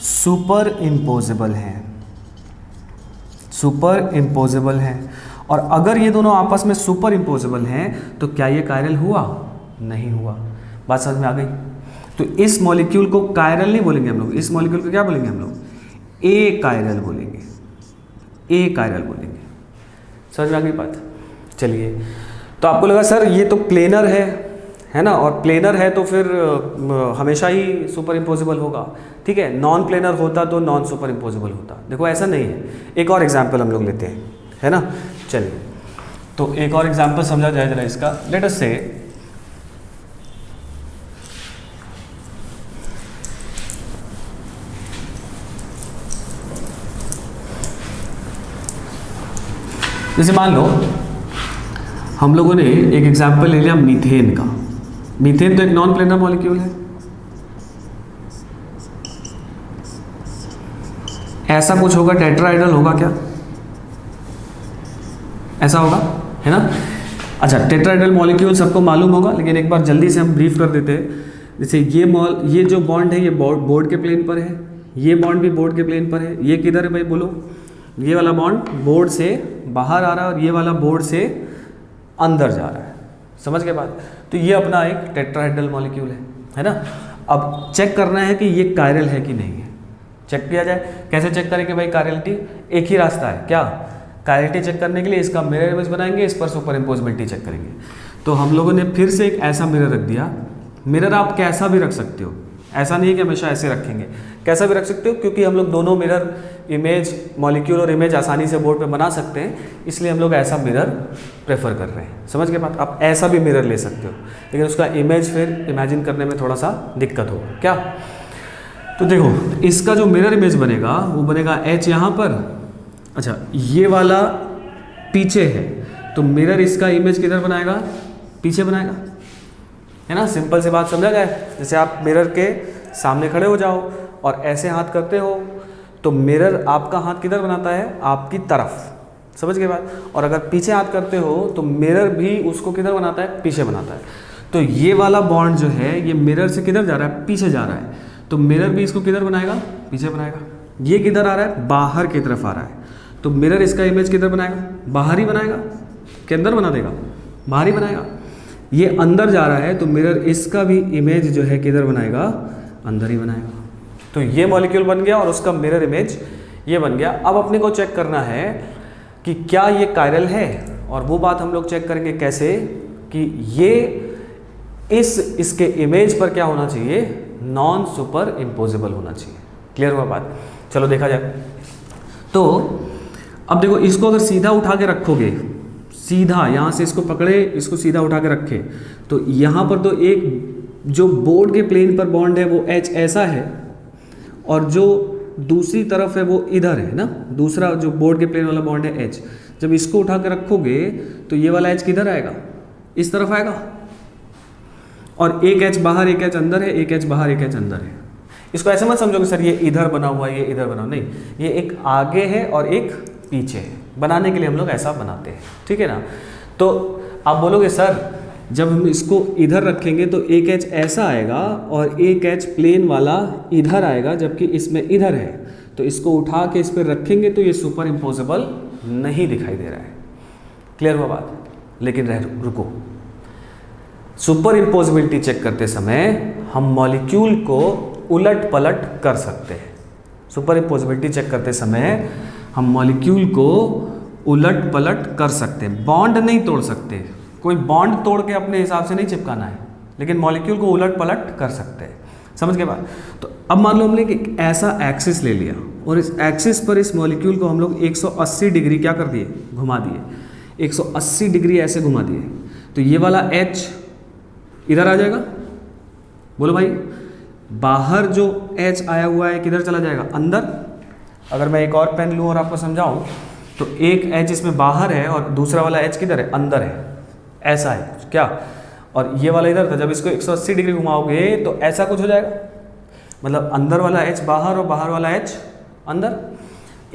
सुपर इम्पोजेबल हैं, सुपर इम्पोजेबल हैं। और अगर ये दोनों आपस में सुपर इम्पोजेबल हैं तो क्या ये कायरल हुआ, नहीं हुआ। बात समझ में आ गई। तो इस मॉलिक्यूल को कायरल नहीं बोलेंगे हम लोग, इस मॉलिक्यूल को क्या बोलेंगे हम लोग, ए कायरल बोलेंगे, ए कायरल बोलेंगे। समझ में आ गई बात। चलिए, तो आपको लगा सर ये तो प्लेनर है ना, और प्लेनर है तो फिर हमेशा ही सुपर इम्पोजेबल होगा, ठीक है। नॉन प्लेनर होता तो नॉन सुपर इम्पोजेबल होता। देखो ऐसा नहीं है। एक और एग्जाम्पल हम लोग लेते हैं, है ना। चलिए, तो एक और एग्जाम्पल समझा जाए जरा इसका। लेट अस से जैसे मान लो हम लोगों ने एक एग्जाम्पल ले लिया मीथेन का। मीथेन तो एक नॉन प्लेनर मॉलिक्यूल है। ऐसा कुछ होगा, टेट्राहाइड्रल होगा क्या, ऐसा होगा, है ना। अच्छा, टेट्राहाइड्रल मॉलिक्यूल सबको मालूम होगा, लेकिन एक बार जल्दी से हम ब्रीफ कर देते हैं। जैसे ये जो बॉन्ड है ये बोर्ड के प्लेन पर है, ये बॉन्ड भी बोर्ड के प्लेन पर है। ये किधर है भाई बोलो, ये वाला बॉन्ड बोर्ड से बाहर आ रहा है और ये वाला बोर्ड से अंदर जा रहा है। समझ के बाद, तो ये अपना एक टेट्राहाइड्रल मॉलिक्यूल है ना। अब चेक करना है कि ये कायरल है कि नहीं है। चेक किया जाए, कैसे चेक करेंगे भाई कायरलिटी? एक ही रास्ता है, क्या? कायरलिटी चेक करने के लिए इसका मिरर इमेज बनाएंगे, इस पर सुपर इम्पोजिबिलिटी चेक करेंगे। तो हम लोगों ने फिर से एक ऐसा मिरर रख दिया। मिरर आप कैसा भी रख सकते हो, ऐसा नहीं है कि हमेशा ऐसे रखेंगे, कैसा भी रख सकते हो, क्योंकि हम लोग दोनों मिरर इमेज, मॉलिक्यूल और इमेज आसानी से बोर्ड पे बना सकते हैं, इसलिए हम लोग ऐसा मिरर प्रेफर कर रहे हैं। समझ के बात? आप ऐसा भी मिरर ले सकते हो, लेकिन उसका इमेज फिर इमेजिन करने में थोड़ा सा दिक्कत होगा। क्या? तो देखो, इसका जो मिरर इमेज बनेगा वो बनेगा H यहाँ पर। अच्छा, ये वाला पीछे है, तो मिरर इसका इमेज किधर बनाएगा? पीछे बनाएगा, है ना? सिंपल सी बात, समझा जाए? जैसे आप मिरर के सामने खड़े हो जाओ और ऐसे हाथ करते हो, तो मिरर आपका हाथ किधर बनाता है? आपकी तरफ। समझ गए बात? और अगर पीछे हाथ करते हो तो मिरर भी उसको किधर बनाता है? पीछे बनाता है। तो ये वाला बॉन्ड जो है ये मिरर से किधर जा रहा है? पीछे जा रहा है। तो मिरर भी इसको किधर बनाएगा? पीछे बनाएगा। ये किधर आ रहा है? बाहर की तरफ आ रहा है। तो मिरर इसका इमेज किधर बनाएगा? बाहर ही बनाएगा कि अंदर बना देगा? बाहर ही बनाएगा। ये अंदर जा रहा है तो मिरर इसका भी इमेज जो है किधर बनाएगा? अंदर ही बनाएगा। तो ये मॉलिक्यूल बन गया और उसका मिरर इमेज ये बन गया। अब अपने को चेक करना है कि क्या ये कायरल है, और वो बात हम लोग चेक करेंगे कैसे, कि ये इसके इमेज पर क्या होना चाहिए? नॉन सुपर इम्पोजिबल होना चाहिए। क्लियर हुआ बात? चलो देखा जाए। तो अब देखो, इसको अगर सीधा उठा के रखोगे, सीधा यहाँ से इसको पकड़े, इसको सीधा उठा के रखे, तो यहाँ पर तो एक जो बोर्ड के प्लेन पर बॉन्ड है वो H ऐसा है, और जो दूसरी तरफ है वो इधर है ना, दूसरा जो बोर्ड के प्लेन वाला बॉन्ड है H। जब इसको उठा के रखोगे तो ये वाला H किधर आएगा? इस तरफ आएगा। और एक H बाहर, एक H अंदर है, एक H बाहर, एक H अंदर है। इसको ऐसे मत समझो कि सर ये इधर बना हुआ है, ये इधर बना हुआ, नहीं, ये एक आगे है और एक पीछे है। बनाने के लिए हम लोग ऐसा बनाते हैं, ठीक है ना? तो आप बोलोगे सर जब हम इसको इधर रखेंगे तो एक H ऐसा आएगा और एक H प्लेन वाला इधर आएगा, जबकि इसमें इधर है। तो इसको उठा के इस पर रखेंगे तो ये सुपर इम्पोजिबल नहीं दिखाई दे रहा है। क्लियर हुआ बात? लेकिन रुको, सुपर इम्पोजिबिलिटी चेक करते समय हम मॉलिक्यूल को उलट पलट कर सकते हैं। सुपर इम्पोजिबिलिटी चेक करते समय हम मॉलिक्यूल को उलट पलट कर सकते हैं। बॉन्ड नहीं तोड़ सकते, कोई बॉन्ड तोड़ के अपने हिसाब से नहीं चिपकाना है, लेकिन मॉलिक्यूल को उलट पलट कर सकते हैं। समझ के बाद? तो अब मान लो हमने एक ऐसा एक्सिस ले लिया और इस एक्सिस पर इस मॉलिक्यूल को हम लोग 180 डिग्री क्या कर दिए? घुमा दिए। 180 डिग्री ऐसे घुमा दिए, तो ये वाला H इधर आ जाएगा। बोलो भाई, बाहर जो H आया हुआ है किधर चला जाएगा? अंदर। अगर मैं एक और पेन लूँ और आपको समझाऊँ, तो एक H इसमें बाहर है और दूसरा वाला H किधर है? अंदर है। ऐसा है कुछ क्या? और ये वाला इधर था। जब इसको 180 डिग्री घुमाओगे तो ऐसा कुछ हो जाएगा, मतलब अंदर वाला H बाहर और बाहर वाला H अंदर।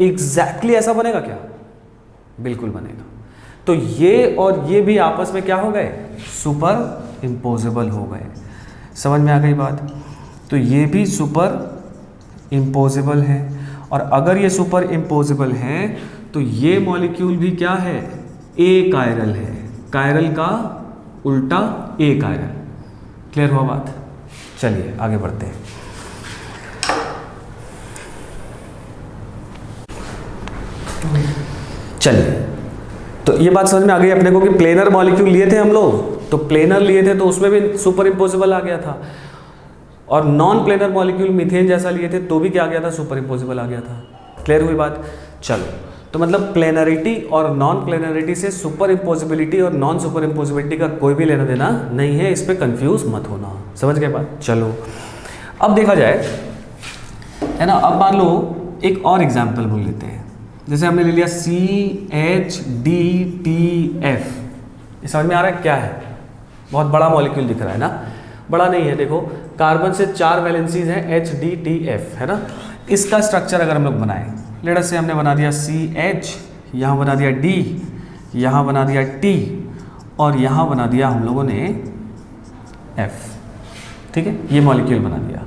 एग्जैक्टली ऐसा बनेगा क्या? बिल्कुल बनेगा। तो ये और ये भी आपस में क्या हो गए? सुपर इम्पोजिबल हो गए। समझ में आ गई बात? तो ये भी सुपर इम्पोजिबल है, और अगर ये सुपर इम्पोजिबल है तो ये मॉलिक्यूल भी क्या है? ए कायरल है। कायरल का उल्टा ए कायरल। क्लियर हुआ बात? चलिए आगे बढ़ते हैं। चलिए, तो ये बात समझ में आ गई अपने को कि प्लेनर मॉलिक्यूल लिए थे हम लोग, तो प्लेनर लिए थे तो उसमें भी सुपर इम्पोजिबल आ गया था, और नॉन प्लेनर मॉलिक्यूल मीथेन जैसा लिए थे तो भी क्या आ गया था? सुपर इम्पोजिबल आ गया था। क्लियर हुई बात? चलो, तो मतलब प्लेनरिटी और नॉन प्लेनरिटी से सुपर इम्पोजिबिलिटी और नॉन सुपर इम्पोजिबिलिटी का कोई भी लेना देना नहीं है, इस पर कंफ्यूज मत होना। समझ गए बात? चलो अब देखा जाए, है ना। अब मान लो एक और एग्जाम्पल बोल लेते हैं। जैसे हमने ले लिया CH2DTF। ये समझ में आ रहा है क्या है? बहुत बड़ा मॉलिक्यूल दिख रहा है ना? बड़ा नहीं है, देखो कार्बन से 4 वैलेंसीज हैं HDTF, है ना। इसका स्ट्रक्चर अगर हम लोग बनाएं, लेट अस से हमने बना दिया CH, यहाँ बना दिया D, यहाँ बना दिया T, और यहाँ बना दिया हम लोगों ने F। ठीक है, ये मॉलिक्यूल बना दिया,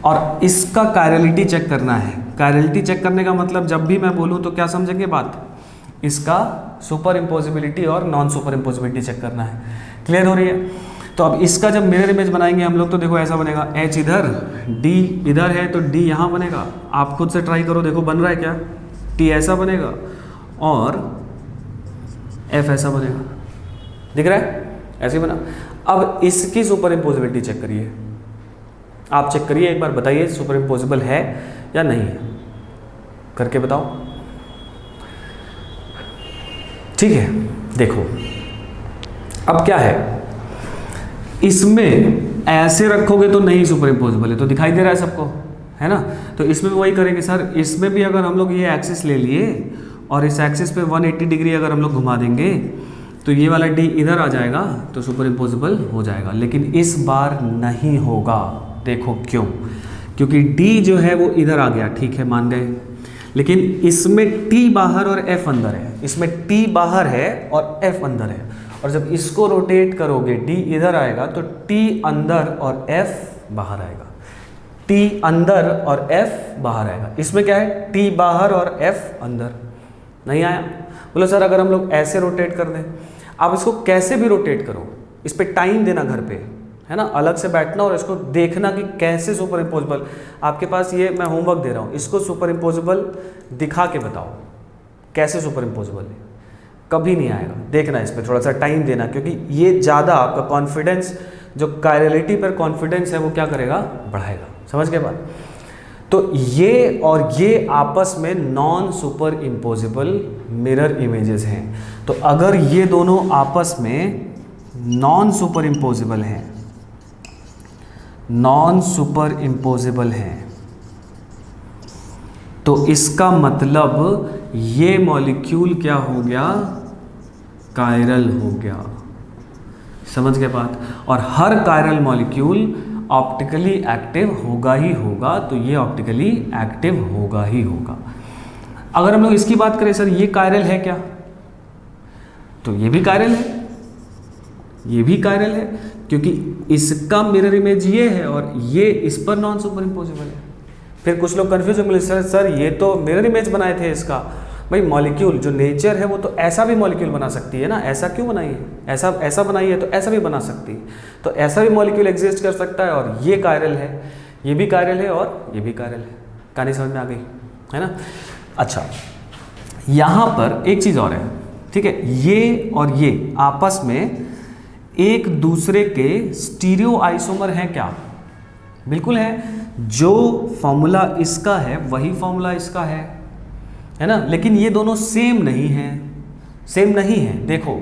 और इसका कायरलिटी चेक करना है। कायरलिटी चेक करने का मतलब जब भी मैं बोलूँ तो क्या समझेंगे बात? इसका सुपर इम्पोजिबिलिटी और नॉन सुपर इम्पोजिबिलिटी चेक करना है। क्लियर हो रही है? तो अब इसका जब मिरर इमेज बनाएंगे हम लोग तो देखो ऐसा बनेगा, H इधर, D इधर है तो D यहाँ बनेगा। आप खुद से ट्राई करो, देखो बन रहा है क्या, T ऐसा बनेगा और F ऐसा बनेगा, दिख रहा है, ऐसे ही बना। अब इसकी सुपर इम्पोजिबिलिटी चेक करिए, आप चेक करिए एक बार, बताइए सुपर इम्पोजिबल है या नहीं है, करके बताओ। ठीक है, देखो अब क्या है, इसमें ऐसे रखोगे तो नहीं सुपर इम्पोजिबल है, तो दिखाई दे रहा है सबको, है ना। तो इसमें भी वही करेंगे सर, इसमें भी अगर हम लोग ये एक्सिस ले लिए और इस एक्सिस पे 180 डिग्री अगर हम लोग घुमा देंगे तो ये वाला D इधर आ जाएगा तो सुपर इम्पोजिबल हो जाएगा, लेकिन इस बार नहीं होगा। देखो क्यों, क्योंकि D जो है वो इधर आ गया, ठीक है मान गए, लेकिन इसमें T बाहर और F अंदर है, इसमें T बाहर है और F अंदर है, और जब इसको रोटेट करोगे D इधर आएगा तो T अंदर और F बाहर आएगा, T अंदर और F बाहर आएगा। इसमें क्या है, T बाहर और F अंदर, नहीं आया। बोलो सर अगर हम लोग ऐसे रोटेट कर दें, आप इसको कैसे भी रोटेट करो, इस पर टाइम देना घर पे, है ना, अलग से बैठना और इसको देखना कि कैसे सुपर इम्पोजिबल। आपके पास ये मैं होमवर्क दे रहा हूँ, इसको सुपर इम्पोजिबल दिखा के बताओ कैसे सुपर इम्पोजिबल है, कभी नहीं आएगा। देखना इस पर थोड़ा सा टाइम देना, क्योंकि ये ज़्यादा आपका कॉन्फिडेंस, जो कायरलिटी पर कॉन्फिडेंस है वो क्या करेगा, बढ़ाएगा। समझ के बाद, तो ये और ये आपस में non superimposable mirror images हैं। तो अगर ये दोनों आपस में नॉन सुपर इम्पोजिबल हैं, नॉन सुपर इम्पोजिबल हैं, तो इसका मतलब ये मॉलिक्यूल क्या हो गया, कायरल हो गया। समझ गए बात। और हर कायरल मॉलिक्यूल ऑप्टिकली एक्टिव होगा ही होगा, तो ये ऑप्टिकली एक्टिव होगा ही होगा। अगर हम लोग इसकी बात करें सर ये कायरल है क्या, तो ये भी कायरल है, ये भी कायरल है, क्योंकि इसका मिरर इमेज ये है और ये इस पर नॉन सुपर इम्पोजिबल है। फिर कुछ लोग कंफ्यूज होंगे, सर ये तो मिरर इमेज बनाए थे इसका। भाई मॉलिक्यूल जो नेचर है वो तो ऐसा भी मॉलिक्यूल बना सकती है ना, ऐसा क्यों बनाई है, ऐसा बनाई है तो ऐसा भी बना सकती है, तो ऐसा भी मॉलिक्यूल एग्जिस्ट कर सकता है। और ये कायरल है, ये भी कायरल है और ये भी कायरल है। कहानी समझ में आ गई, है ना। अच्छा, यहाँ पर एक चीज़ और है, ठीक है, ये और ये आपस में एक दूसरे के स्टीरियो आइसोमर हैं क्या, बिल्कुल है। जो फॉर्मूला इसका है वही फॉर्मूला इसका है ना, लेकिन ये दोनों सेम नहीं हैं, सेम नहीं है। देखो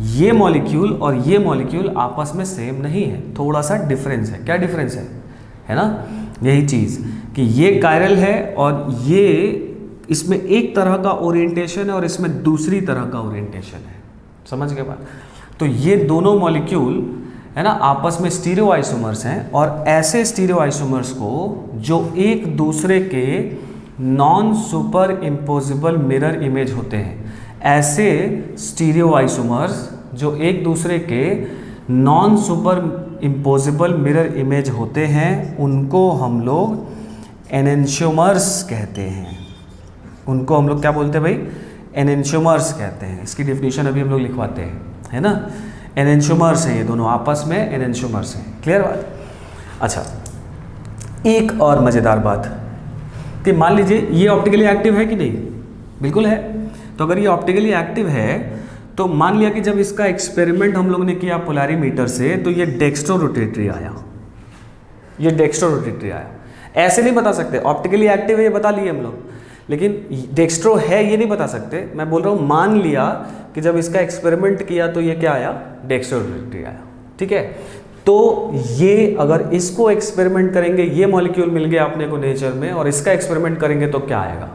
ये मॉलिक्यूल और ये मॉलिक्यूल आपस में सेम नहीं है, थोड़ा सा डिफरेंस है। क्या डिफरेंस है ना, यही चीज़ कि ये कायरल है और ये, इसमें एक तरह का ओरिएंटेशन है और इसमें दूसरी तरह का ओरिएंटेशन है। समझ गए बात। तो ये दोनों मॉलिक्यूल है ना आपस में स्टीरियो आइसोमर्स हैं, और ऐसे स्टीरियो आइसोमर्स को जो एक दूसरे के non superimposable mirror image होते हैं, ऐसे स्टीरियो आइसोमर्स जो एक दूसरे के non superimposable mirror image होते हैं, उनको हम लोग एनेंशियोमर्स कहते हैं। उनको हम लोग क्या बोलते हैं भाई, एनेंशियोमर्स कहते हैं। इसकी डेफिनेशन अभी हम लोग लिखवाते हैं, है ना। एनेंशियोमर्स हैं ये दोनों, आपस में एनेंशियोमर्स हैं। क्लियर बात। अच्छा, एक और मज़ेदार बात कि मान लीजिए ये ऑप्टिकली एक्टिव है कि नहीं, बिल्कुल है। तो अगर ये ऑप्टिकली एक्टिव है तो मान लिया कि जब इसका एक्सपेरिमेंट हम लोग ने किया पोलैरीमीटर से, तो ये डेक्स्ट्रो रोटेटरी आया, ये डेक्स्ट्रो रोटेटरी आया। ऐसे नहीं बता सकते ऑप्टिकली एक्टिव है ये बता लिए हम लोग, लेकिन डेक्स्ट्रो है ये नहीं बता सकते। मैं बोल रहा हूँ मान लिया कि जब इसका एक्सपेरिमेंट किया तो ये क्या आया, डेक्स्ट्रो रोटेटरी आया, ठीक है। तो ये अगर इसको एक्सपेरिमेंट करेंगे, ये मॉलिक्यूल मिल गया अपने को नेचर में, और इसका एक्सपेरिमेंट करेंगे तो क्या आएगा,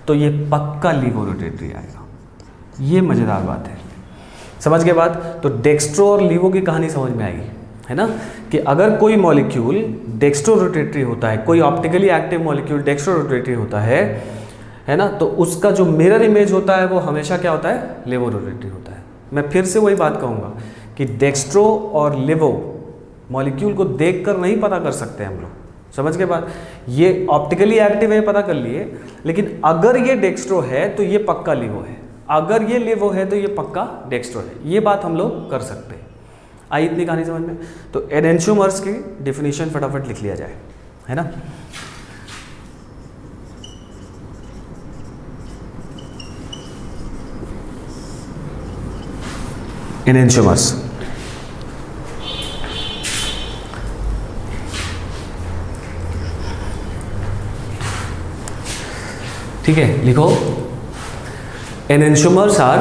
तो ये पक्का लीवो रोटेटरी आएगा। ये मज़ेदार बात है, समझ के बात। तो डेक्स्ट्रो और लीवो की कहानी समझ में आएगी, है ना, कि अगर कोई मॉलिक्यूल डेक्स्ट्रो रोटेटरी होता है, कोई optically active molecule dextro rotatory होता है ना, तो उसका जो मिरर इमेज होता है वो हमेशा क्या होता है, लेवो रोटेटरी होता है। मैं फिर से वही बात कहूँगा कि डेक्स्ट्रो और लेवो मॉलिक्यूल को देखकर नहीं पता कर सकते हम लोग, समझ के बाद। ये ऑप्टिकली एक्टिव है पता कर लिए, लेकिन अगर ये डेक्स्ट्रो है तो ये पक्का लीवो है, अगर ये लेवो है तो ये पक्का डेक्स्ट्रो है। ये बात हम लोग कर सकते हैं। आई इतनी कहानी समझ में? तो एनेंशियोमर्स की डेफिनेशन फटाफट लिख लिया जाए, है ना। एनेंशियोमर्स, ठीक है, लिखो। Enantiomers are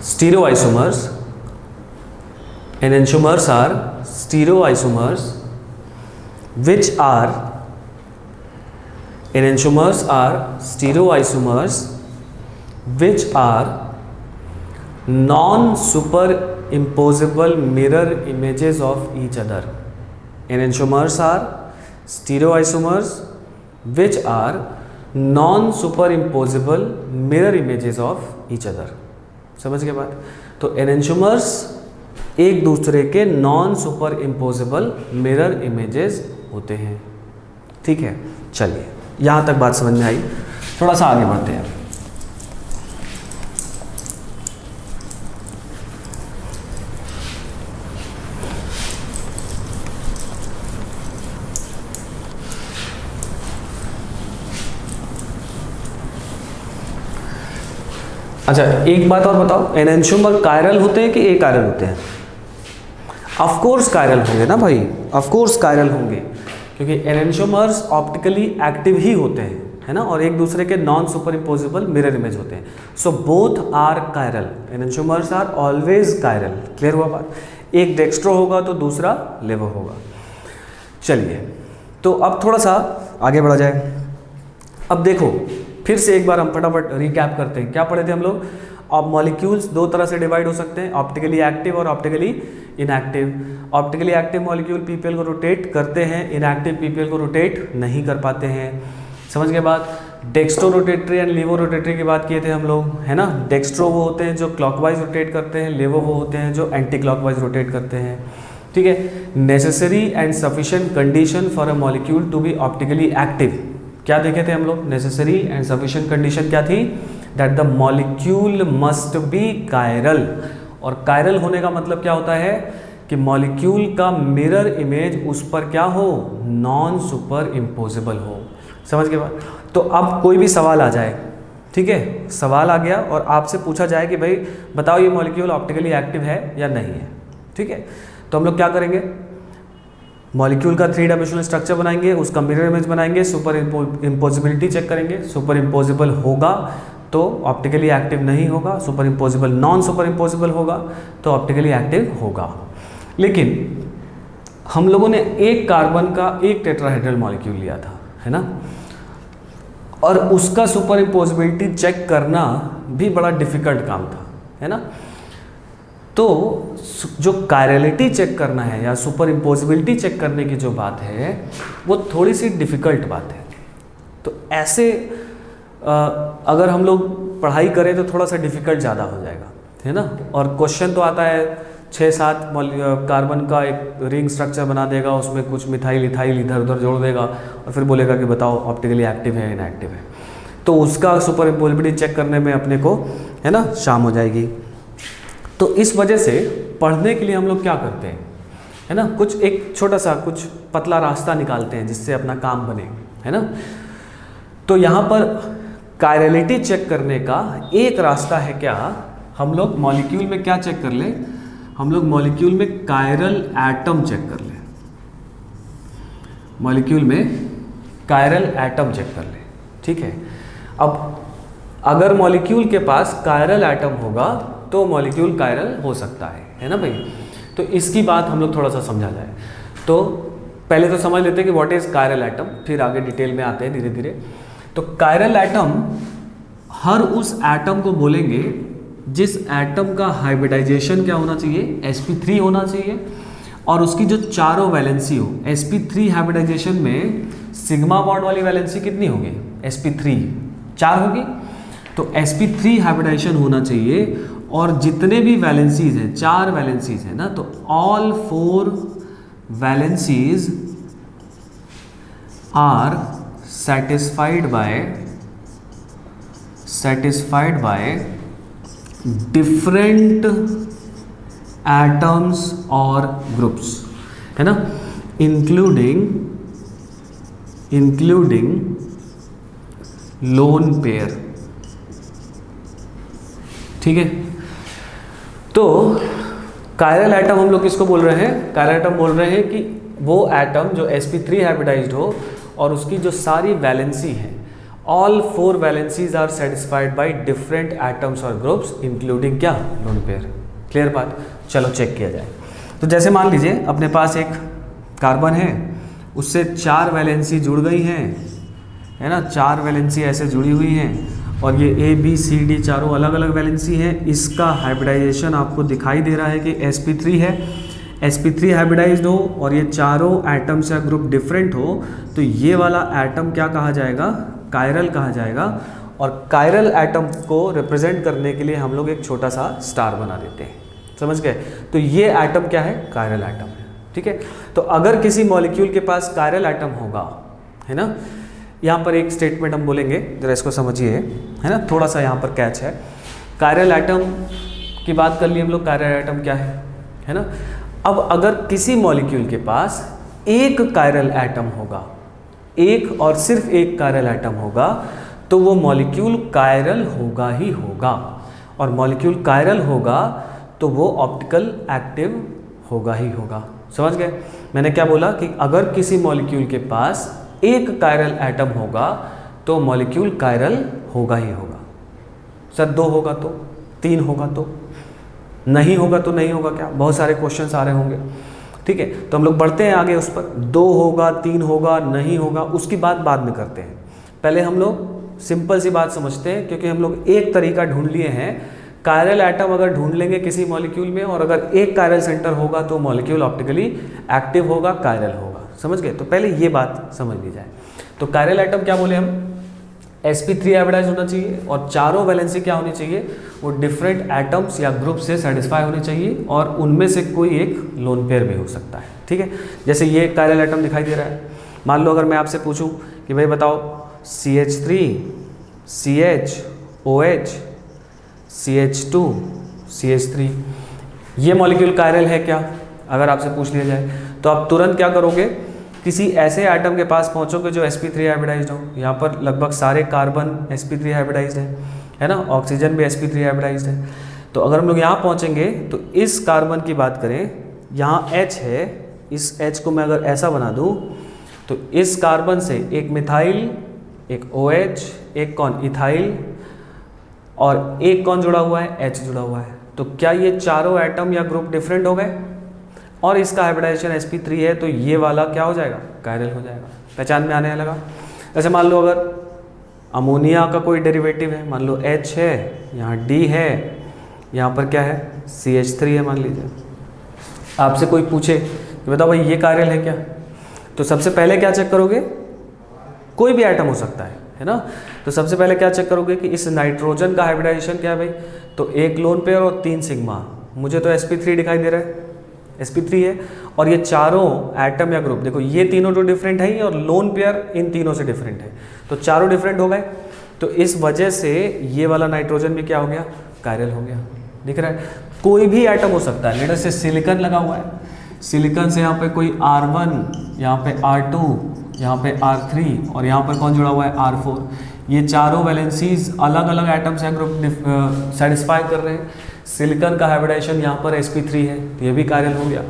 stereoisomers, enantiomers are stereoisomers which are enantiomers are stereoisomers which are non-superimposable mirror images of each other. Enantiomers are stereoisomers which are non-superimposable mirror images of each other. समझ के बात? तो enantiomers एक दूसरे के non super imposable mirror images होते हैं, ठीक है। चलिए यहाँ तक बात समझ में आई, थोड़ा सा आगे बढ़ते हैं। अच्छा एक बात और बताओ, एनेंशियोमर कायरल होते हैं कि ए कायरल होते हैं? ऑफ कोर्स कायरल होंगे ना भाई, ऑफ कोर्स कायरल होंगे, क्योंकि एनेंशियोमर्स ऑप्टिकली एक्टिव ही होते हैं, है ना, और एक दूसरे के non superimposable mirror image होते हैं। So both are chiral, enantiomers are always chiral. Clear हुआ बात? एक डेक्स्ट्रो होगा तो दूसरा लेवो होगा। चलिए तो अब थोड़ा सा आगे बढ़ा जाए। अब देखो फिर से एक बार हम फटाफट रिकैप करते हैं। क्या पढ़े थे हम लोग? अब मॉलिक्यूल्स दो तरह से डिवाइड हो सकते हैं, ऑप्टिकली एक्टिव और optically inactive. Optically active molecule PPL को रोटेट करते हैं, इनएक्टिव पीपीएल को रोटेट नहीं कर पाते हैं। समझ के बाद डेक्स्ट्रो रोटेटरी एंड लेवो रोटेटरी की बात किए थे हम लोग, है ना। डेक्स्ट्रो वो होते हैं जो क्लॉकवाइज रोटेट करते हैं, लेवो वो होते हैं जो एंटी क्लॉकवाइज रोटेट करते हैं, ठीक है। Necessary and sufficient condition for a molecule to be optically active, क्या देखे थे हम लोग? नेसेसरी एंड सफिशिएंट कंडीशन क्या थी? That the molecule must be chiral. और कायरल होने का मतलब क्या होता है कि मॉलिक्यूल का मिरर इमेज उस पर क्या हो? नॉन सुपर इम्पोजेबल हो। समझ के बाद? तो अब कोई भी सवाल आ जाए, ठीक है, सवाल आ गया और आपसे पूछा जाए कि भाई बताओ ये मॉलिक्यूल ऑप्टिकली एक्टिव है या नहीं है, ठीक है, तो हम लोग क्या करेंगे? मॉलिक्यूल का 3 डायमेंशनल स्ट्रक्चर बनाएंगे, उसका मिरर इमेज बनाएंगे, सुपर इम्पोजिबिलिटी चेक करेंगे। सुपर इम्पोजिबल होगा तो ऑप्टिकली एक्टिव नहीं होगा, super imposable non super imposable होगा तो ऑप्टिकली एक्टिव होगा। लेकिन हम लोगों ने एक कार्बन का एक टेट्राहेड्रल मॉलिक्यूल लिया था, है ना, और उसका सुपर इम्पोजिबिलिटी चेक करना भी बड़ा डिफिकल्ट काम था, है ना। तो जो कायरलिटी चेक करना है या सुपर इम्पोजिबिलिटी चेक करने की जो बात है वो थोड़ी सी डिफ़िकल्ट बात है। तो ऐसे अगर हम लोग पढ़ाई करें तो थोड़ा सा डिफ़िकल्ट ज़्यादा हो जाएगा, है ना। और क्वेश्चन तो आता है 6-7 कार्बन का एक रिंग स्ट्रक्चर बना देगा, उसमें कुछ मिथाइल इथाइल इधर उधर जोड़ देगा और फिर बोलेगा कि बताओ ऑप्टिकली एक्टिव है इनएक्टिव है, तो उसका सुपर इम्पोजिबिलिटी चेक करने में अपने को, है ना, शाम हो जाएगी। तो इस वजह से पढ़ने के लिए हम लोग क्या करते हैं, है ना, कुछ एक छोटा सा कुछ पतला रास्ता निकालते हैं जिससे अपना काम बने, है ना। तो यहाँ पर कायरलिटी चेक करने का एक रास्ता है क्या, हम लोग मॉलिक्यूल में क्या चेक कर ले, हम लोग मॉलिक्यूल में कायरल एटम चेक कर ले, मॉलिक्यूल में कायरल एटम चेक कर ले, ठीक है। अब अगर मॉलिक्यूल के पास कायरल एटम होगा तो मॉलिक्यूल कायरल हो सकता है ना भाई। तो इसकी बात हम लोग थोड़ा सा समझा जाए तो पहले तो समझ लेते हैं कि व्हाट इज़ कायरल एटम, फिर आगे डिटेल में आते हैं धीरे धीरे। तो कायरल एटम हर उस एटम को बोलेंगे जिस एटम का हाइब्रिडाइजेशन क्या होना चाहिए, sp3 होना चाहिए, और उसकी जो चारों वैलेंसी हो। sp3 हाइब्रिडाइजेशन में सिग्मा बॉन्ड वाली वैलेंसी कितनी होगी? sp3 4 होगी। तो sp3 हाइब्रिडाइजेशन होना चाहिए और जितने भी वैलेंसीज हैं, 4 वैलेंसीज हैं ना, तो all 4 valencies are satisfied by different atoms और ग्रुप्स, है ना, इंक्लूडिंग लोन पेयर। ठीक है, तो कायरल एटम हम लोग किसको बोल रहे हैं? कायरल एटम बोल रहे हैं कि वो एटम जो sp3 हाइब्रिडाइज्ड हो और उसकी जो सारी वैलेंसी है, all 4 valencies are satisfied by different atoms और ग्रुप्स इंक्लूडिंग क्या? Lone pair. क्लियर बात? चलो चेक किया जाए। तो जैसे मान लीजिए अपने पास एक कार्बन है, उससे 4 वैलेंसी जुड़ गई हैं, है ना, 4 वैलेंसी ऐसे जुड़ी हुई हैं और ये A B C D चारों अलग अलग वैलेंसी है। इसका हाइब्रिडाइजेशन आपको दिखाई दे रहा है कि sp3 है, sp3 हाइब्रिडाइज्ड हो और ये चारों एटम्स या ग्रुप डिफरेंट हो, तो ये वाला एटम क्या कहा जाएगा? कायरल कहा जाएगा। और कायरल एटम को रिप्रेजेंट करने के लिए हम लोग एक छोटा सा स्टार बना देते हैं, समझ गए? तो ये एटम क्या है? कायरल एटम है। ठीक है, तो अगर किसी मॉलिक्यूल के पास कायरल एटम होगा, है ना, यहाँ पर एक स्टेटमेंट हम बोलेंगे, जरा इसको समझिए, है ना, थोड़ा सा यहाँ पर कैच है। कायरल एटम की बात कर लिए हम लोग, कायरल एटम क्या है ना। अब अगर किसी मॉलिक्यूल के पास एक कायरल एटम होगा, एक और सिर्फ एक कायरल एटम होगा, तो वो मॉलिक्यूल कायरल होगा ही होगा। और मॉलिक्यूल कायरल होगा तो वो ऑप्टिकल एक्टिव होगा ही होगा। समझ गए? मैंने क्या बोला कि अगर किसी मॉलिक्यूल के पास एक कायरल एटम होगा तो मॉलिक्यूल कायरल होगा ही होगा। सर 2 होगा तो, 3 होगा तो, नहीं होगा तो नहीं होगा क्या? बहुत सारे क्वेश्चंस आ रहे होंगे। ठीक है, तो हम लोग बढ़ते हैं आगे उस पर। 2 होगा, 3 होगा, नहीं होगा, उसकी बात बाद में करते हैं। पहले हम लोग सिंपल सी बात समझते हैं, क्योंकि हम लोग एक तरीका ढूंढ लिए हैं। कायरल एटम अगर ढूंढ लेंगे किसी मॉलिक्यूल में और अगर एक कायरल सेंटर होगा तो मॉलिक्यूल ऑप्टिकली एक्टिव होगा, कायरल होगा। समझ गए? तो पहले ये बात समझ ली जाए। तो कायरल एटम क्या बोले हम? sp3 हाइब्रिडाइज होना चाहिए और चारों वैलेंसी क्या होनी चाहिए? वो डिफरेंट एटम्स या ग्रुप से सेटिस्फाई होनी चाहिए और उनमें से कोई एक लोन पेयर भी हो सकता है। ठीक है, जैसे ये कायरल एटम दिखाई दे रहा है। मान लो अगर मैं आपसे पूछूं कि भाई बताओ CH3 CH OH CH2 CH3, ये मॉलिक्यूल कायरल है क्या? अगर आपसे पूछ लिया जाए तो आप तुरंत क्या करोगे? किसी ऐसे एटम के पास पहुंचोगे जो sp3 हाइब्रिडाइज्ड हो। यहाँ पर लगभग सारे कार्बन sp3 हाइब्रिडाइज्ड है ना, ऑक्सीजन भी sp3 हाइब्रिडाइज्ड है। तो अगर हम लोग यहाँ पहुँचेंगे तो इस कार्बन की बात करें, यहाँ H है, इस H को मैं अगर ऐसा बना दूँ तो इस कार्बन से एक मिथाइल, एक OH, एक कौन? इथाइल, और एक कौन जुड़ा हुआ है? H जुड़ा हुआ है। तो क्या ये चारों एटम या ग्रुप डिफरेंट हो गए? और इसका हाइब्रिडाइजेशन sp3 है तो ये वाला क्या हो जाएगा? कायरल हो जाएगा। पहचान में आने लगा? जैसे मान लो अगर अमोनिया का कोई डेरिवेटिव है, मान लो H है, यहाँ D है, यहाँ पर क्या है? CH3 है मान लीजिए। आपसे कोई पूछे कि बताओ भाई ये कायरल है क्या? तो सबसे पहले क्या चेक करोगे? कोई भी आइटम हो सकता है ना। तो सबसे पहले क्या चेक करोगे कि इस नाइट्रोजन का हाइब्रिडाइजेशन क्या है भाई? तो एक लोन पेयर और 3 सिग्मा। मुझे तो sp3 दिखाई दे रहा है, sp3 है। और ये चारों एटम या ग्रुप, देखो ये तीनों तो डिफरेंट है ही और लोन पेयर इन तीनों से डिफरेंट है, तो चारों डिफरेंट हो गए। तो इस वजह से ये वाला नाइट्रोजन भी क्या हो गया? कायरल हो गया। दिख रहा है? कोई भी एटम हो सकता है। लेटर से सिलिकॉन लगा हुआ है, सिलिकॉन से यहाँ पे कोई R1, यहाँ पे R2, यहाँ पे R3 और यहाँ पर कौन जुड़ा हुआ है? R4। ये चारों वैलेंसीज अलग अलग एटम्स या ग्रुप सेटिस्फाई कर रहे हैं। सिलिकॉन का हाइब्रिडाइजेशन यहाँ पर sp3 है, तो ये भी कायरल हो गया।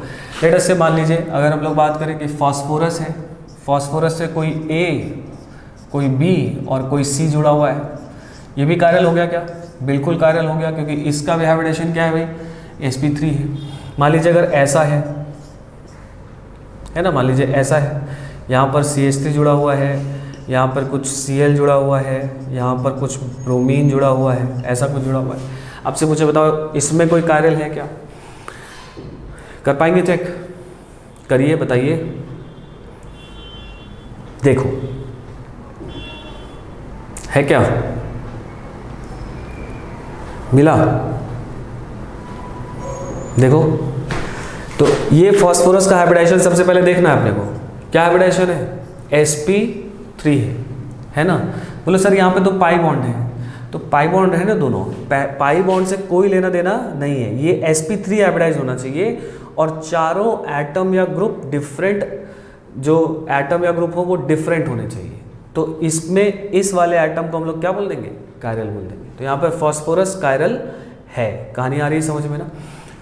लेट अस से मान लीजिए अगर हम लोग बात करें कि फास्फोरस है, फास्फोरस से कोई A, कोई B और कोई C जुड़ा हुआ है, ये भी कायरल हो गया क्या? बिल्कुल कायरल हो गया, क्योंकि इसका भी हाइब्रिडाइजेशन क्या है भाई? sp3 है। मान लीजिए अगर ऐसा है ना, मान लीजिए ऐसा है, यहाँ पर CH3 जुड़ा हुआ है, यहाँ पर कुछ Cl जुड़ा हुआ है, यहाँ पर कुछ ब्रोमीन जुड़ा हुआ है, ऐसा कुछ जुड़ा हुआ है। आपसे मुझे बताओ इसमें कोई कायरल है क्या? कर पाएंगे चेक? करिए, बताइए। देखो है क्या? मिला? देखो, तो ये फास्फोरस का हाइब्रिडाइजेशन सबसे पहले देखना है अपने को। क्या हाइब्रिडाइजेशन है? sp3 है ना। बोलो सर यहाँ पे तो पाई बॉन्ड है, तो पाई बॉन्ड है ना दोनों, पाई बॉन्ड से कोई लेना देना नहीं है, ये sp3 हाइब्रिडाइज होना चाहिए और चारों एटम या ग्रुप डिफरेंट, जो एटम या ग्रुप हो वो डिफरेंट होने चाहिए। तो इसमें इस वाले एटम को हम लोग क्या बोल देंगे, कायरल बोल देंगे। तो यहाँ पर फॉस्फोरस कायरल है, कहानी आ रही है समझ में ना।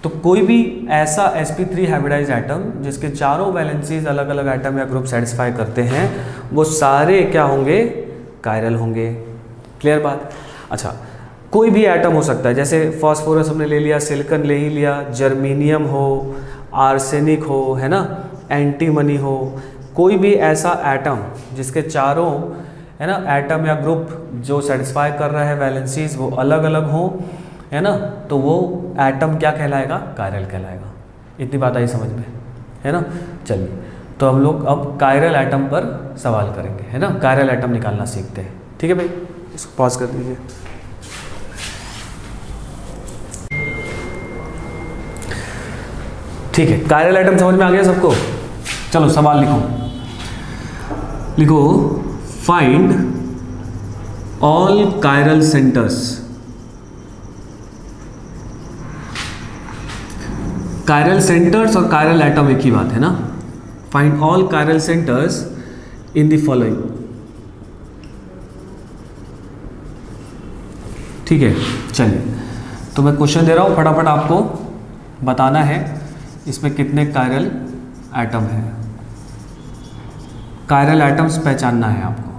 तो कोई भी ऐसा sp3 हाइब्रिडाइज एटम जिसके चारों वैलेंसीज अलग अलग एटम या ग्रुप सेटिस्फाई करते हैं, वो सारे क्या होंगे, कायरल होंगे। क्लियर बात। अच्छा, कोई भी एटम हो सकता है, जैसे फॉस्फोरस हमने ले लिया, सिलिकॉन ले ही लिया, जर्मीनियम हो, आर्सेनिक हो, है ना, एंटीमनी हो, कोई भी ऐसा एटम जिसके चारों, है ना, एटम या ग्रुप जो सेटिस्फाई कर रहा है वैलेंसीज वो अलग अलग हो, है ना, तो वो एटम क्या कहलाएगा, कायरल कहलाएगा। इतनी बात आई समझ में, है ना। चलिए, तो हम लोग अब कायरल एटम पर सवाल करेंगे, है ना, कायरल एटम निकालना सीखते हैं। ठीक है भाई, इसको पॉज कर दीजिए। ठीक है, कायरल एटम समझ में आ गया सबको। चलो सवाल लिखो, लिखो find all chiral centres. Chiral centres और कायरल एटम एक ही बात है ना। Find all chiral centres in the following. ठीक है, चलिए, तो मैं क्वेश्चन दे रहा हूँ, फटाफट आपको बताना है इसमें कितने कायरल एटम है। कायरल एटम्स पहचानना है आपको।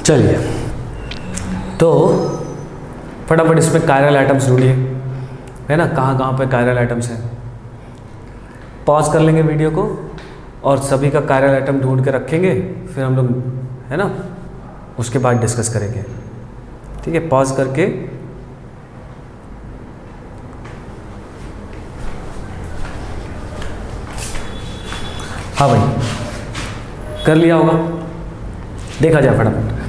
चलिए, तो फटाफट इसमें कायरल एटम्स ढूंढिए, है ना, कहाँ कहाँ पे कायरल एटम्स हैं। पॉज कर लेंगे वीडियो को और सभी का कायरल एटम ढूंढ के रखेंगे, फिर हम लोग, है ना, उसके बाद डिस्कस करेंगे। ठीक है, पॉज करके हाँ भाई कर लिया होगा, देखा जाए फटाफट।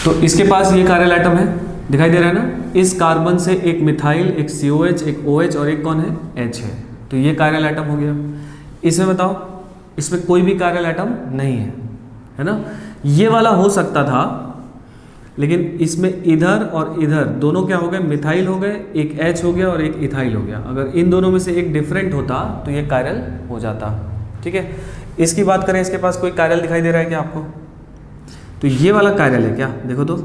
तो इसके पास ये कायरल एटम है, दिखाई दे रहा है ना। इस कार्बन से एक मिथाइल, एक COH, एक OH और एक कौन है, H है। तो ये कायरल एटम हो गया। इसमें बताओ, इसमें कोई भी कायरल एटम नहीं है ना। ये वाला हो सकता था, लेकिन इसमें इधर और इधर दोनों क्या हो गए, मिथाइल हो गए, एक H हो गया और एक इथाइल हो गया। अगर इन दोनों में से एक डिफरेंट होता तो ये कायरल हो जाता। ठीक है, इसकी बात करें, इसके पास कोई कायरल दिखाई दे रहा है क्या आपको? तो ये वाला कायरल है क्या, देखो तो,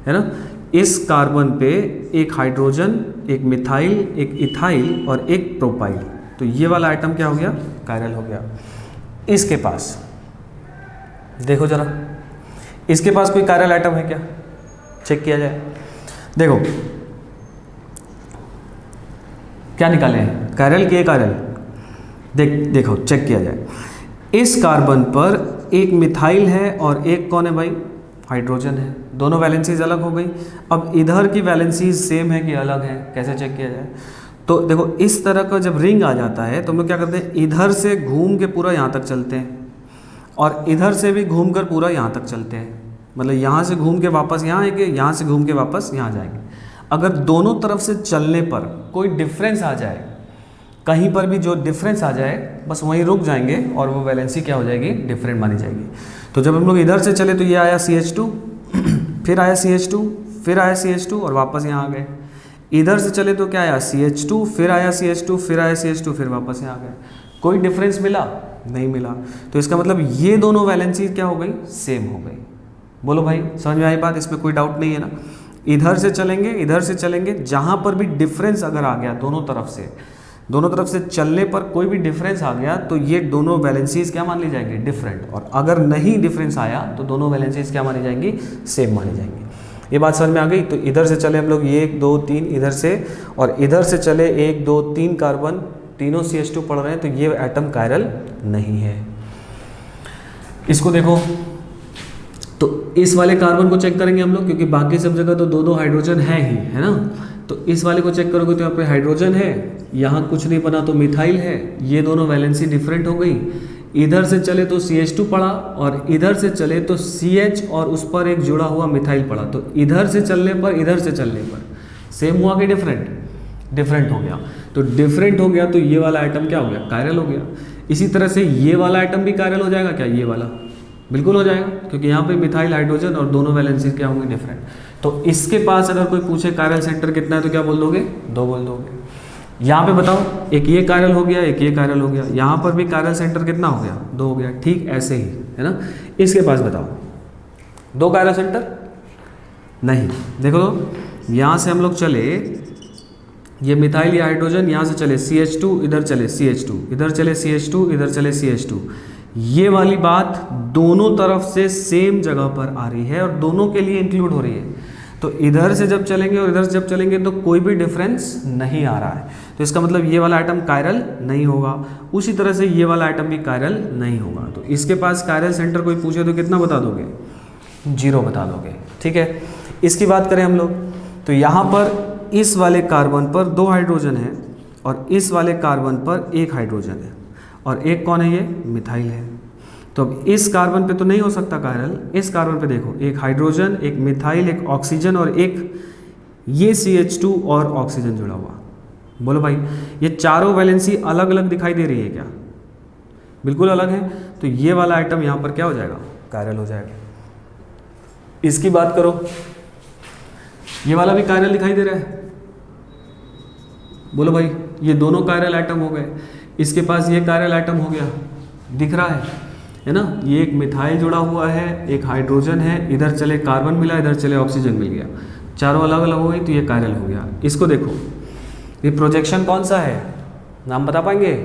है ना। इस कार्बन पे एक हाइड्रोजन, एक मिथाइल, एक इथाइल और एक प्रोपाइल। तो ये वाला आइटम क्या हो गया, कायरल हो गया। इसके पास देखो जरा, इसके पास कोई कायरल आइटम है क्या, चेक किया जाए। देखो क्या निकाले हैं, कायरल के कायरल, देखो चेक किया जाए। इस कार्बन पर एक मिथाइल है और एक कौन है भाई, हाइड्रोजन है। दोनों वैलेंसीज अलग हो गई। अब इधर की वैलेंसीज सेम है कि अलग है, कैसे चेक किया जाए। तो देखो इस तरह का जब रिंग आ जाता है तो हम लोग क्या करते हैं, इधर से घूम के पूरा यहाँ तक चलते हैं और इधर से भी घूम कर पूरा यहाँ तक चलते हैं। मतलब यहाँ से घूम के वापस यहाँ आएंगे, यहाँ से घूम के वापस यहाँ जाएंगे। अगर दोनों तरफ से चलने पर कोई डिफरेंस आ जाए, कहीं पर भी जो डिफरेंस आ जाए, बस वहीं रुक जाएंगे और वो वैलेंसी क्या हो जाएगी, डिफरेंट मानी जाएगी। तो जब हम लोग इधर से चले तो ये आया CH2, फिर आया CH2, फिर आया CH2 और वापस यहाँ आ गए। इधर से चले तो क्या आया CH2, फिर आया CH2, फिर आया CH2, फिर वापस यहाँ आ गए। कोई डिफरेंस मिला? नहीं मिला। तो इसका मतलब ये दोनों वैलेंसी क्या हो गई? सेम हो गई। बोलो भाई, समझ में आई बात? इसमें कोई डाउट नहीं है ना? इधर से चलेंगे, इधर से चलेंगे, जहाँ पर भी डिफरेंस अगर आ गया दोनों तरफ से चलने पर कोई भी डिफरेंस आ गया तो ये दोनों वैलेंसीज क्या मान ली जाएंगी? डिफरेंट। और अगर नहीं डिफरेंस आया तो दोनों वैलेंसीज क्या मानी जाएंगी? सेम मानी जाएंगी। ये बात समझ में आ गई? तो इधर से चले हम लोग 1 2 3 इधर से, और इधर से चले 1 2 3 कार्बन, तीनों CH2 पढ़ रहे हैं, तो ये एटम कायरल नहीं है। इसको देखो, तो इस वाले कार्बन को चेक करेंगे हम लोग, क्योंकि बाकी सब जगह तो 2 हाइड्रोजन है ही, है ना? तो इस वाले को चेक करोगे तो यहाँ पे हाइड्रोजन है, यहाँ कुछ नहीं बना तो मिथाइल है, ये दोनों वैलेंसी डिफरेंट हो गई। इधर से चले तो CH2 पड़ा, और इधर से चले तो CH और उस पर एक जुड़ा हुआ मिथाइल पड़ा। तो इधर से चलने पर, इधर से चलने पर सेम हुआ कि डिफरेंट? डिफरेंट हो गया। तो डिफरेंट हो गया तो ये वाला आइटम क्या हो गया? कायरल हो गया। इसी तरह से ये वाला आइटम भी कायरल हो जाएगा क्या? ये वाला बिल्कुल हो जाएगा, क्योंकि यहाँ पे मिथाइल हाइड्रोजन और दोनों वैलेंसी क्या होंगे? डिफरेंट। तो इसके पास अगर कोई पूछे कायरल सेंटर कितना है तो क्या बोल दोगे? 2 बोल दोगे। यहाँ पे बताओ, एक ये कायरल हो गया, एक ये कायरल हो गया, यहाँ पर भी कायरल सेंटर कितना हो गया? 2 हो गया। ठीक ऐसे ही, है ना? इसके पास बताओ 2 कायरल सेंटर नहीं। देखो तो यहाँ से हम लोग चले, ये मिथाइल या हाइड्रोजन, यहाँ से चले CH2, इधर चले CH2, इधर चले CH2, इधर चले CH2। ये वाली बात दोनों तरफ से सेम जगह पर आ रही है और दोनों के लिए इंक्लूड हो रही है। तो इधर से जब चलेंगे और इधर से जब चलेंगे तो कोई भी डिफरेंस नहीं आ रहा है। तो इसका मतलब ये वाला आइटम कायरल नहीं होगा। उसी तरह से ये वाला आइटम भी कायरल नहीं होगा। तो इसके पास कायरल सेंटर कोई पूछे तो कितना बता दोगे? 0 बता दोगे। ठीक है, इसकी बात करें हम लोग, तो यहाँ पर इस वाले कार्बन पर 2 हाइड्रोजन है और इस वाले कार्बन पर 1 हाइड्रोजन है, और एक कौन है? ये मिथाइल है। तो अब इस कार्बन पे तो नहीं हो सकता कायरल, इस कार्बन पे देखो, एक हाइड्रोजन, एक मिथाइल, एक ऑक्सीजन और एक ये CH2 और ऑक्सीजन जुड़ा हुआ। बोलो भाई, ये चारों वैलेंसी अलग अलग दिखाई दे रही है क्या? बिल्कुल अलग है। तो ये वाला आइटम यहाँ पर क्या हो जाएगा? कायरल हो जाएगा। इसकी बात करो, ये वाला भी कायरल दिखाई दे रहा है। बोलो भाई, ये दोनों कायरल आइटम हो गए। इसके पास ये कायरल आइटम हो गया, दिख रहा है ना? ये एक मिथाइल जुड़ा हुआ है, एक हाइड्रोजन है, इधर चले कार्बन मिला, इधर चले ऑक्सीजन मिल गया, चारों अलग अलग हो गई, तो ये कायरल हो गया। इसको देखो, ये प्रोजेक्शन कौन सा है? नाम बता पाएंगे?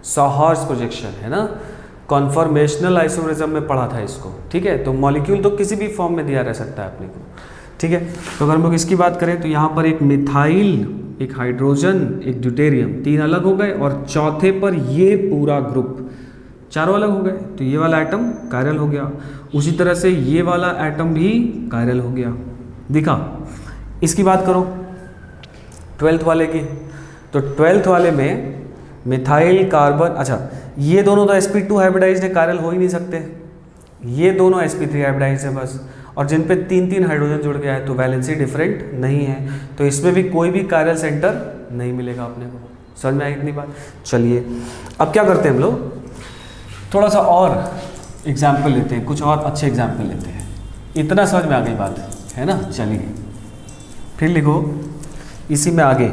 सॉहर्स प्रोजेक्शन है ना? कॉन्फॉर्मेशनल आइसोमेरिज्म में पढ़ा था इसको। ठीक है, तो मॉलिक्यूल तो किसी भी फॉर्म में दिया रह सकता है अपने को। ठीक है, तो अगर हम लोग इसकी बात करें तो यहाँ पर एक मिथाइल, एक हाइड्रोजन, एक ड्यूटेरियम, 3 अलग हो गए, और चौथे पर ये पूरा ग्रुप चारों अलग हो गए। तो ये वाला एटम कायरल हो गया। उसी तरह से ये वाला एटम भी कायरल हो गया। दिखा? इसकी बात करो 12th वाले की, तो 12th वाले में मिथाइल कार्बन, अच्छा ये दोनों तो sp2 हाइब्रिडाइज्ड है, कायरल हो ही नहीं सकते। ये दोनों sp3 हाइब्रिडाइज्ड है बस, और जिन पे 3-3 हाइड्रोजन जुड़ गया है तो वैलेंसी डिफरेंट नहीं है, तो इसमें भी कोई भी कायरल सेंटर नहीं मिलेगा अपने को। समझ में आई इतनी बात? चलिए अब क्या करते हैं हम लोग, थोड़ा सा और एग्जाम्पल लेते हैं, कुछ और अच्छे एग्जाम्पल लेते हैं। इतना समझ में आ गई बात है ना? चलिए फिर लिखो इसी में आगे।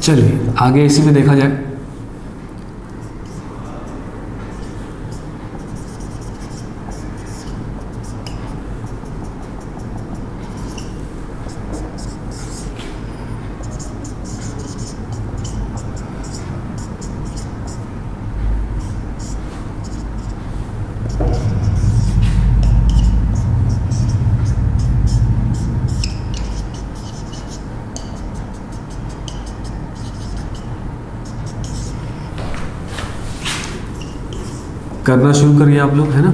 चलिए आगे इसी में देखा जाए। करना शुरू करिए आप लोग, है ना?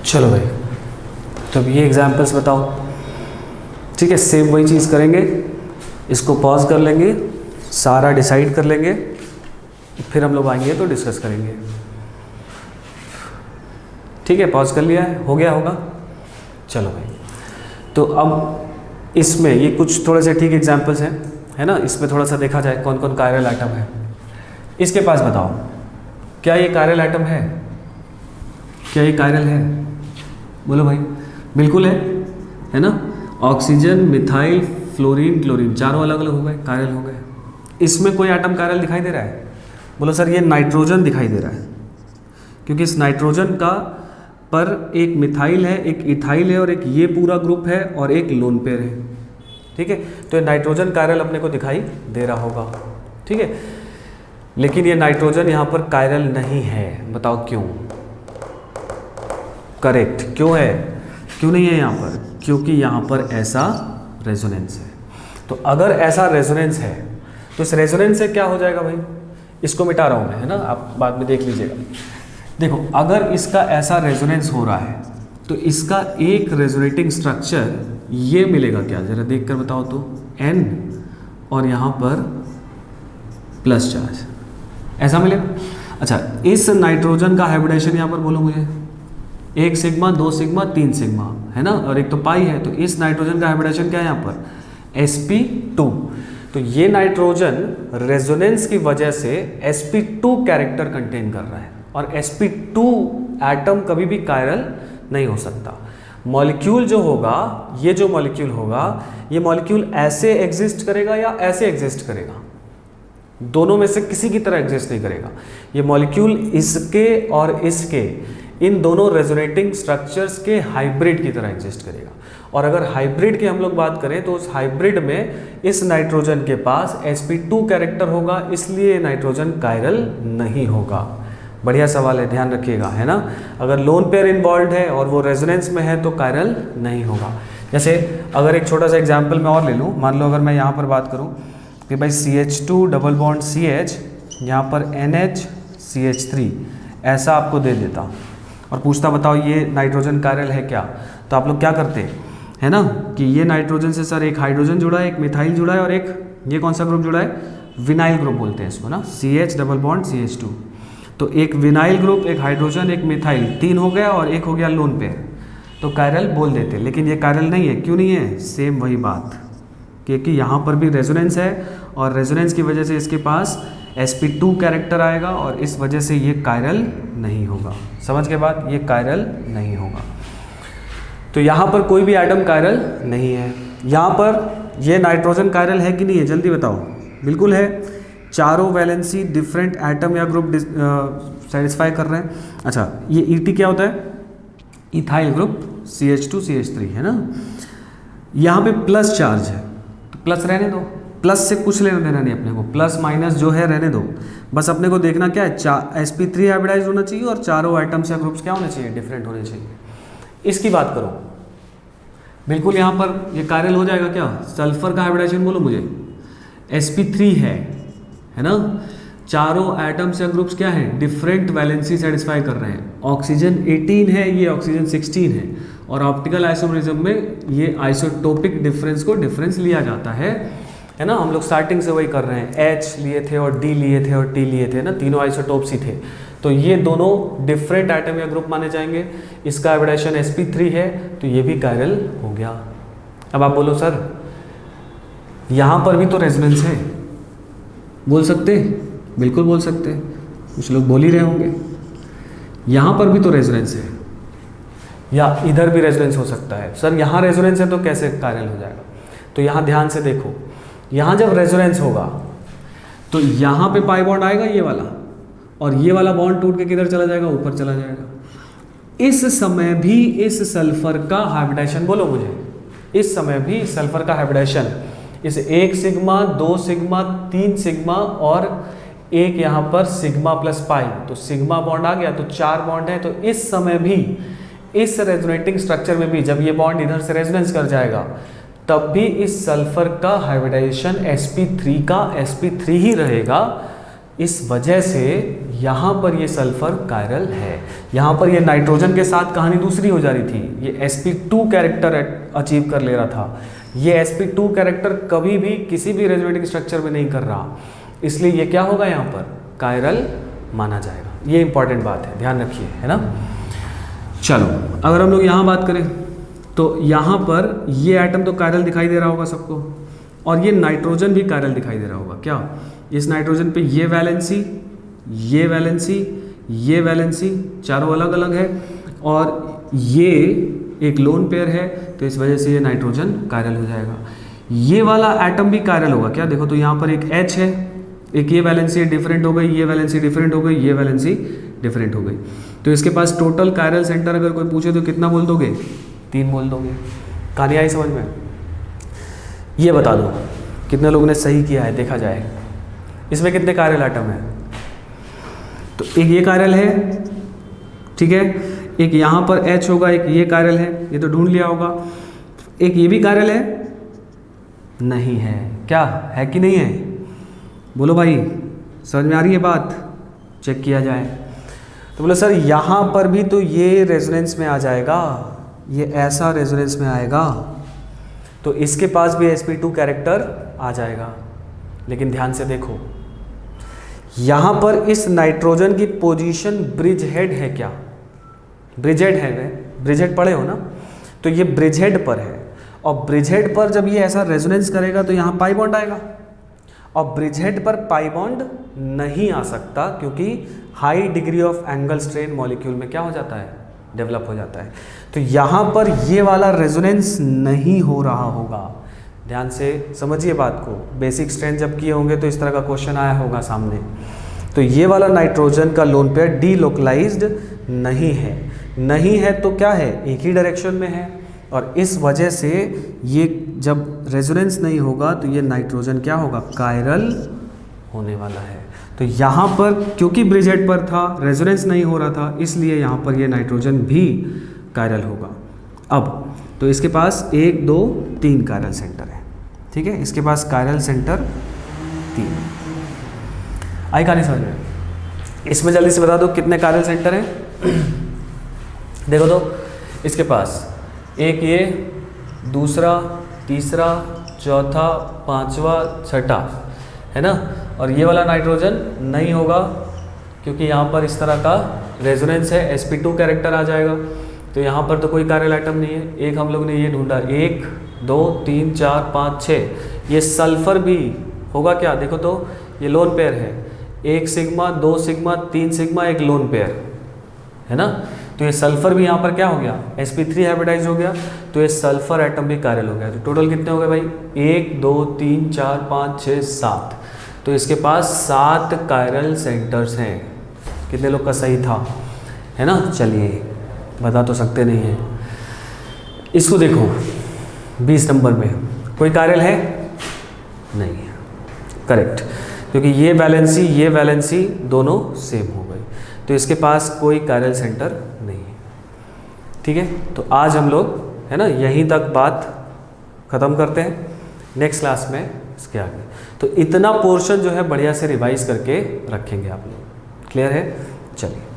चलो भाई, तो अब ये एग्जाम्पल्स बताओ। ठीक है, सेम वही चीज़ करेंगे, इसको पॉज कर लेंगे, सारा डिसाइड कर लेंगे, फिर हम लोग आएंगे तो डिस्कस करेंगे। ठीक है, पॉज कर लिया है, हो गया होगा। चलो भाई, तो अब इसमें ये कुछ थोड़े से ठीक एग्जाम्पल्स हैं, है ना, इसमें थोड़ा सा देखा जाए कौन कौन कायरल एटम है। इसके पास बताओ, क्या ये कायरल एटम है? क्या ये कायरल है? बोलो भाई। बिल्कुल है ना। ऑक्सीजन, मिथाइल, फ्लोरीन, क्लोरीन, चारों अलग अलग हो गए, कायरल हो गए। इसमें कोई एटम कायरल दिखाई दे रहा है? बोलो सर ये नाइट्रोजन दिखाई दे रहा है, क्योंकि इस नाइट्रोजन का पर एक मिथाइल है, एक इथाइल है, और एक ये पूरा ग्रुप है, और एक लोन पेयर है। ठीक है, तो ये नाइट्रोजन कायरल अपने को दिखाई दे रहा होगा। ठीक है, लेकिन ये नाइट्रोजन यहाँ पर कायरल नहीं है, बताओ क्यों? करेक्ट, क्यों है? क्यों नहीं है यहाँ पर? क्योंकि यहाँ पर ऐसा रेजोनेंस है। तो अगर ऐसा रेजोनेंस है तो इस रेजोनेंस से क्या हो जाएगा भाई? इसको मिटा रहा हूँ मैं, है ना, आप बाद में देख लीजिएगा। देखो, अगर इसका ऐसा रेजोनेंस हो रहा है तो इसका एक रेजोनेटिंग स्ट्रक्चर ये मिलेगा क्या? जरा देख कर बताओ तो। N और यहाँ पर प्लस चार्ज, ऐसा मिलेगा। अच्छा, इस नाइट्रोजन का हाइब्रिडेशन यहाँ पर बोलो मुझे, 1 सिग्मा, 2 सिग्मा, 3 सिग्मा, है ना, और एक तो पाई है। तो इस नाइट्रोजन का हाइब्रिडेशन क्या है यहाँ पर? sp2। तो ये नाइट्रोजन रेजोनेंस की वजह से sp2 कैरेक्टर कंटेन कर रहा है, और sp2 एटम कभी भी कायरल नहीं हो सकता। मॉलिक्यूल जो होगा, ये जो मॉलिक्यूल होगा, ये मॉलिक्यूल ऐसे एग्जिस्ट करेगा या ऐसे एग्जिस्ट करेगा? दोनों में से किसी की तरह एग्जिस्ट नहीं करेगा। ये मॉलिक्यूल इसके और इसके, इन दोनों रेजोनेटिंग स्ट्रक्चर्स के हाइब्रिड की तरह एग्जिस्ट करेगा। और अगर हाइब्रिड की हम लोग बात करें तो उस हाइब्रिड में इस नाइट्रोजन के पास sp2 कैरेक्टर होगा, इसलिए नाइट्रोजन कायरल नहीं होगा। बढ़िया सवाल है, ध्यान रखिएगा, है ना। अगर लोन पेयर इन्वॉल्व है और वो रेजोनेंस में है तो कायरल नहीं होगा। जैसे अगर एक छोटा सा एग्जाम्पल मैं और ले लूँ, मान लो अगर मैं यहाँ पर बात करूँ कि भाई CH2 डबल बॉन्ड CH, यहाँ पर NH CH3, ऐसा आपको दे देता और पूछता बताओ ये नाइट्रोजन कायरल है क्या? तो आप लोग क्या करते है ना, कि ये नाइट्रोजन से सर एक हाइड्रोजन जुड़ा है, एक मिथाइल जुड़ा है, और एक ये कौन सा ग्रुप जुड़ा है? विनाइल ग्रुप बोलते हैं इसको ना, CH डबल बॉन्ड CH2। तो एक विनाइल ग्रुप, एक हाइड्रोजन, एक मिथाइल, 3 हो गया, और एक हो गया लोन पेयर, तो कायरल बोल देते। लेकिन ये कायरल नहीं है। क्यों नहीं है? सेम वही बात, क्योंकि यहाँ पर भी रेजोनेंस है, और रेजोनेंस की वजह से इसके पास sp2 कैरेक्टर आएगा, और इस वजह से ये कायरल नहीं होगा। समझ के बाद, ये कायरल नहीं होगा। तो यहाँ पर कोई भी एटम कायरल नहीं है। यहाँ पर ये नाइट्रोजन कायरल है कि नहीं है? जल्दी बताओ। बिल्कुल है, चारों वैलेंसी डिफरेंट एटम या ग्रुप सेटिस्फाई कर रहे हैं। अच्छा, ये ET क्या होता है? इथाइल ग्रुप CH2 CH3, है ना। यहाँ पे प्लस चार्ज है, तो प्लस रहने दो, प्लस से कुछ लेना देना नहीं अपने को, प्लस माइनस जो है रहने दो। बस अपने को देखना क्या है, sp3 हाइब्रिडाइज होना चाहिए, और चारों आइटम्स या ग्रुप्स क्या होने चाहिए? डिफरेंट होने चाहिए। इसकी बात करो, बिल्कुल यहाँ पर ये कायरल हो जाएगा क्या? सल्फर का हाइब्रिडाइजेशन बोलो मुझे, sp3 है ना। चारों एटम्स या ग्रुप्स क्या है? डिफरेंट वैलेंसी सेटिस्फाई कर रहे हैं। ऑक्सीजन 18 है, ये ऑक्सीजन 16 है, और ऑप्टिकल आइसोमरिज्म में ये आइसोटोपिक डिफरेंस को डिफरेंस लिया जाता है ना। हम लोग स्टार्टिंग से वही कर रहे हैं, H लिए थे और D लिए थे और T लिए थे ना, तीनों आइसोटोप्स ही थे। तो ये दोनों डिफरेंट एटम या ग्रुप माने जाएंगे। इसका हाइब्रिडाइजेशन sp3 है, तो ये भी कायरल हो गया। अब आप बोलो सर यहाँ पर भी तो रेजोनेंस है, बोल सकते? बिल्कुल बोल सकते, कुछ लोग बोल ही रहे होंगे। यहाँ पर भी तो रेजोनेंस है, या इधर भी रेजोनेंस हो सकता है। सर यहाँ रेजोनेंस है तो कैसे कायरल हो जाएगा? तो यहाँ ध्यान से देखो, यहाँ जब रेजोनेंस होगा तो यहाँ पे पाई बॉन्ड आएगा ये वाला, और ये वाला बॉन्ड टूट के किधर चला जाएगा? ऊपर चला जाएगा। इस समय भी इस सल्फर का हाइब्रिडाइजेशन बोलो मुझे, इस समय भी सल्फर का हाइब्रिडाइजेशन, इस 1 सिग्मा, 2 सिग्मा, 3 सिग्मा और एक यहाँ पर सिग्मा प्लस पाई, तो सिग्मा बॉन्ड आ गया, तो 4 बॉन्ड है। तो इस समय भी इस रेजोनेटिंग स्ट्रक्चर में भी जब ये बॉन्ड इधर से रेजोनेंस कर जाएगा, तब भी इस सल्फर का हाइब्रिडाइजेशन sp3 का sp3 ही रहेगा, इस वजह से यहाँ पर ये सल्फर कायरल है। यहाँ पर ये नाइट्रोजन के साथ कहानी दूसरी हो जा रही थी, ये sp2 कैरेक्टर अचीव कर ले रहा था। ये sp2 कैरेक्टर कभी भी किसी भी रेजोनेटिंग स्ट्रक्चर में नहीं कर रहा, इसलिए ये क्या होगा यहाँ पर कायरल माना जाएगा। ये इंपॉर्टेंट बात है, ध्यान रखिए, है ना। चलो अगर हम लोग यहाँ बात करें तो यहाँ पर ये एटम तो कायरल दिखाई दे रहा होगा सबको, और ये नाइट्रोजन भी कायरल दिखाई दे रहा होगा। क्या इस नाइट्रोजन पे ये वैलेंसी, ये वैलेंसी, ये वैलेंसी चारों अलग अलग है, और ये एक लोन पेयर है, तो इस वजह से ये नाइट्रोजन कायरल हो जाएगा। ये वाला एटम भी कायरल होगा। क्या देखो तो यहाँ पर एक H है, एक ये वैलेंसी डिफरेंट हो गई, ये वैलेंसी डिफरेंट हो गई, ये वैलेंसी डिफरेंट हो गई, तो इसके पास टोटल कायरल सेंटर अगर कोई पूछे तो कितना बोल दोगे? 3 बोल दोगे। कहानी आई समझ में? ये बता दो कितने लोगों ने सही किया है, देखा जाए इसमें कितने कायरल एटम है। तो एक ये कायरल है, ठीक है, एक यहाँ पर H होगा, एक ये कायरल है, ये तो ढूंढ लिया होगा। एक ये भी कायरल है, नहीं है। क्या है कि नहीं है? बोलो भाई, समझ में आ रही है बात? चेक किया जाए तो बोलो सर यहाँ पर भी तो ये रेजोनेंस में आ जाएगा, ये ऐसा रेजोनेंस में आएगा, तो इसके पास भी sp2 कैरेक्टर आ जाएगा। लेकिन ध्यान से देखो, यहाँ पर इस नाइट्रोजन की पोजीशन ब्रिज हेड है। क्या ब्रिज हेड है? ब्रिज हेड पढ़े हो ना, तो ये ब्रिज हेड पर है, और ब्रिज हेड पर जब ये ऐसा रेजोनेंस करेगा तो यहाँ पाई बॉन्ड आएगा, और ब्रिज हेड पर पाई बॉन्ड नहीं आ सकता, क्योंकि high degree of angle strain molecule में क्या हो जाता है? डेवलप हो जाता है। तो यहाँ पर ये वाला रेजोनेंस नहीं हो रहा होगा। ध्यान से समझिए बात को, बेसिक स्ट्रेन जब किए होंगे तो इस तरह का क्वेश्चन आया होगा सामने। तो ये वाला नाइट्रोजन का लोन पेयर डीलोकलाइज्ड नहीं है, नहीं है तो क्या है? एक ही डायरेक्शन में है, और इस वजह से ये जब रेजोनेंस नहीं होगा तो ये नाइट्रोजन क्या होगा? कायरल होने वाला है। तो यहाँ पर क्योंकि ब्रिज हेड पर था, रेजोनेंस नहीं हो रहा था, इसलिए यहाँ पर ये नाइट्रोजन भी कायरल होगा। अब तो इसके पास 1 2 3 कायरल सेंटर है, ठीक है, इसके पास कायरल सेंटर 3। आई कहानी समझ में? इसमें जल्दी से बता दो कितने कायरल सेंटर हैं। देखो तो इसके पास एक ये, दूसरा, तीसरा, चौथा, पांचवा, छठा, है ना। और ये वाला नाइट्रोजन नहीं होगा क्योंकि यहाँ पर इस तरह का रेजोनेंस है, sp2 कैरेक्टर आ जाएगा, तो यहाँ पर तो कोई कायरल आइटम नहीं है। एक हम लोग ने ये ढूंढा, 1 2 3 4 5 6, ये सल्फर भी होगा। क्या देखो तो ये लोन पेयर है, 1 सिग्मा 2 सिग्मा 3 सिग्मा, एक लोन पेयर है ना। तो ये सल्फर भी यहाँ पर क्या हो गया? sp3 हाइब्रिडाइज हो गया, तो ये सल्फर एटम भी कायरल हो गया। तो टोटल कितने हो गए भाई? 1 2 3 4 5 6 7, तो इसके पास 7 कायरल सेंटर्स हैं। कितने लोग का सही था, है ना। चलिए बता तो सकते नहीं हैं। इसको देखो 20 नंबर में कोई कायरल है? नहीं है, करेक्ट, क्योंकि ये वैलेंसी दोनों सेम हो गई, तो इसके पास कोई कायरल सेंटर नहीं है। ठीक है, तो आज हम लोग, है ना, यहीं तक बात ख़त्म करते हैं। नेक्स्ट क्लास में इसके आगे तो इतना पोर्शन जो है बढ़िया से रिवाइज करके रखेंगे आप लोग। क्लियर है? चलिए।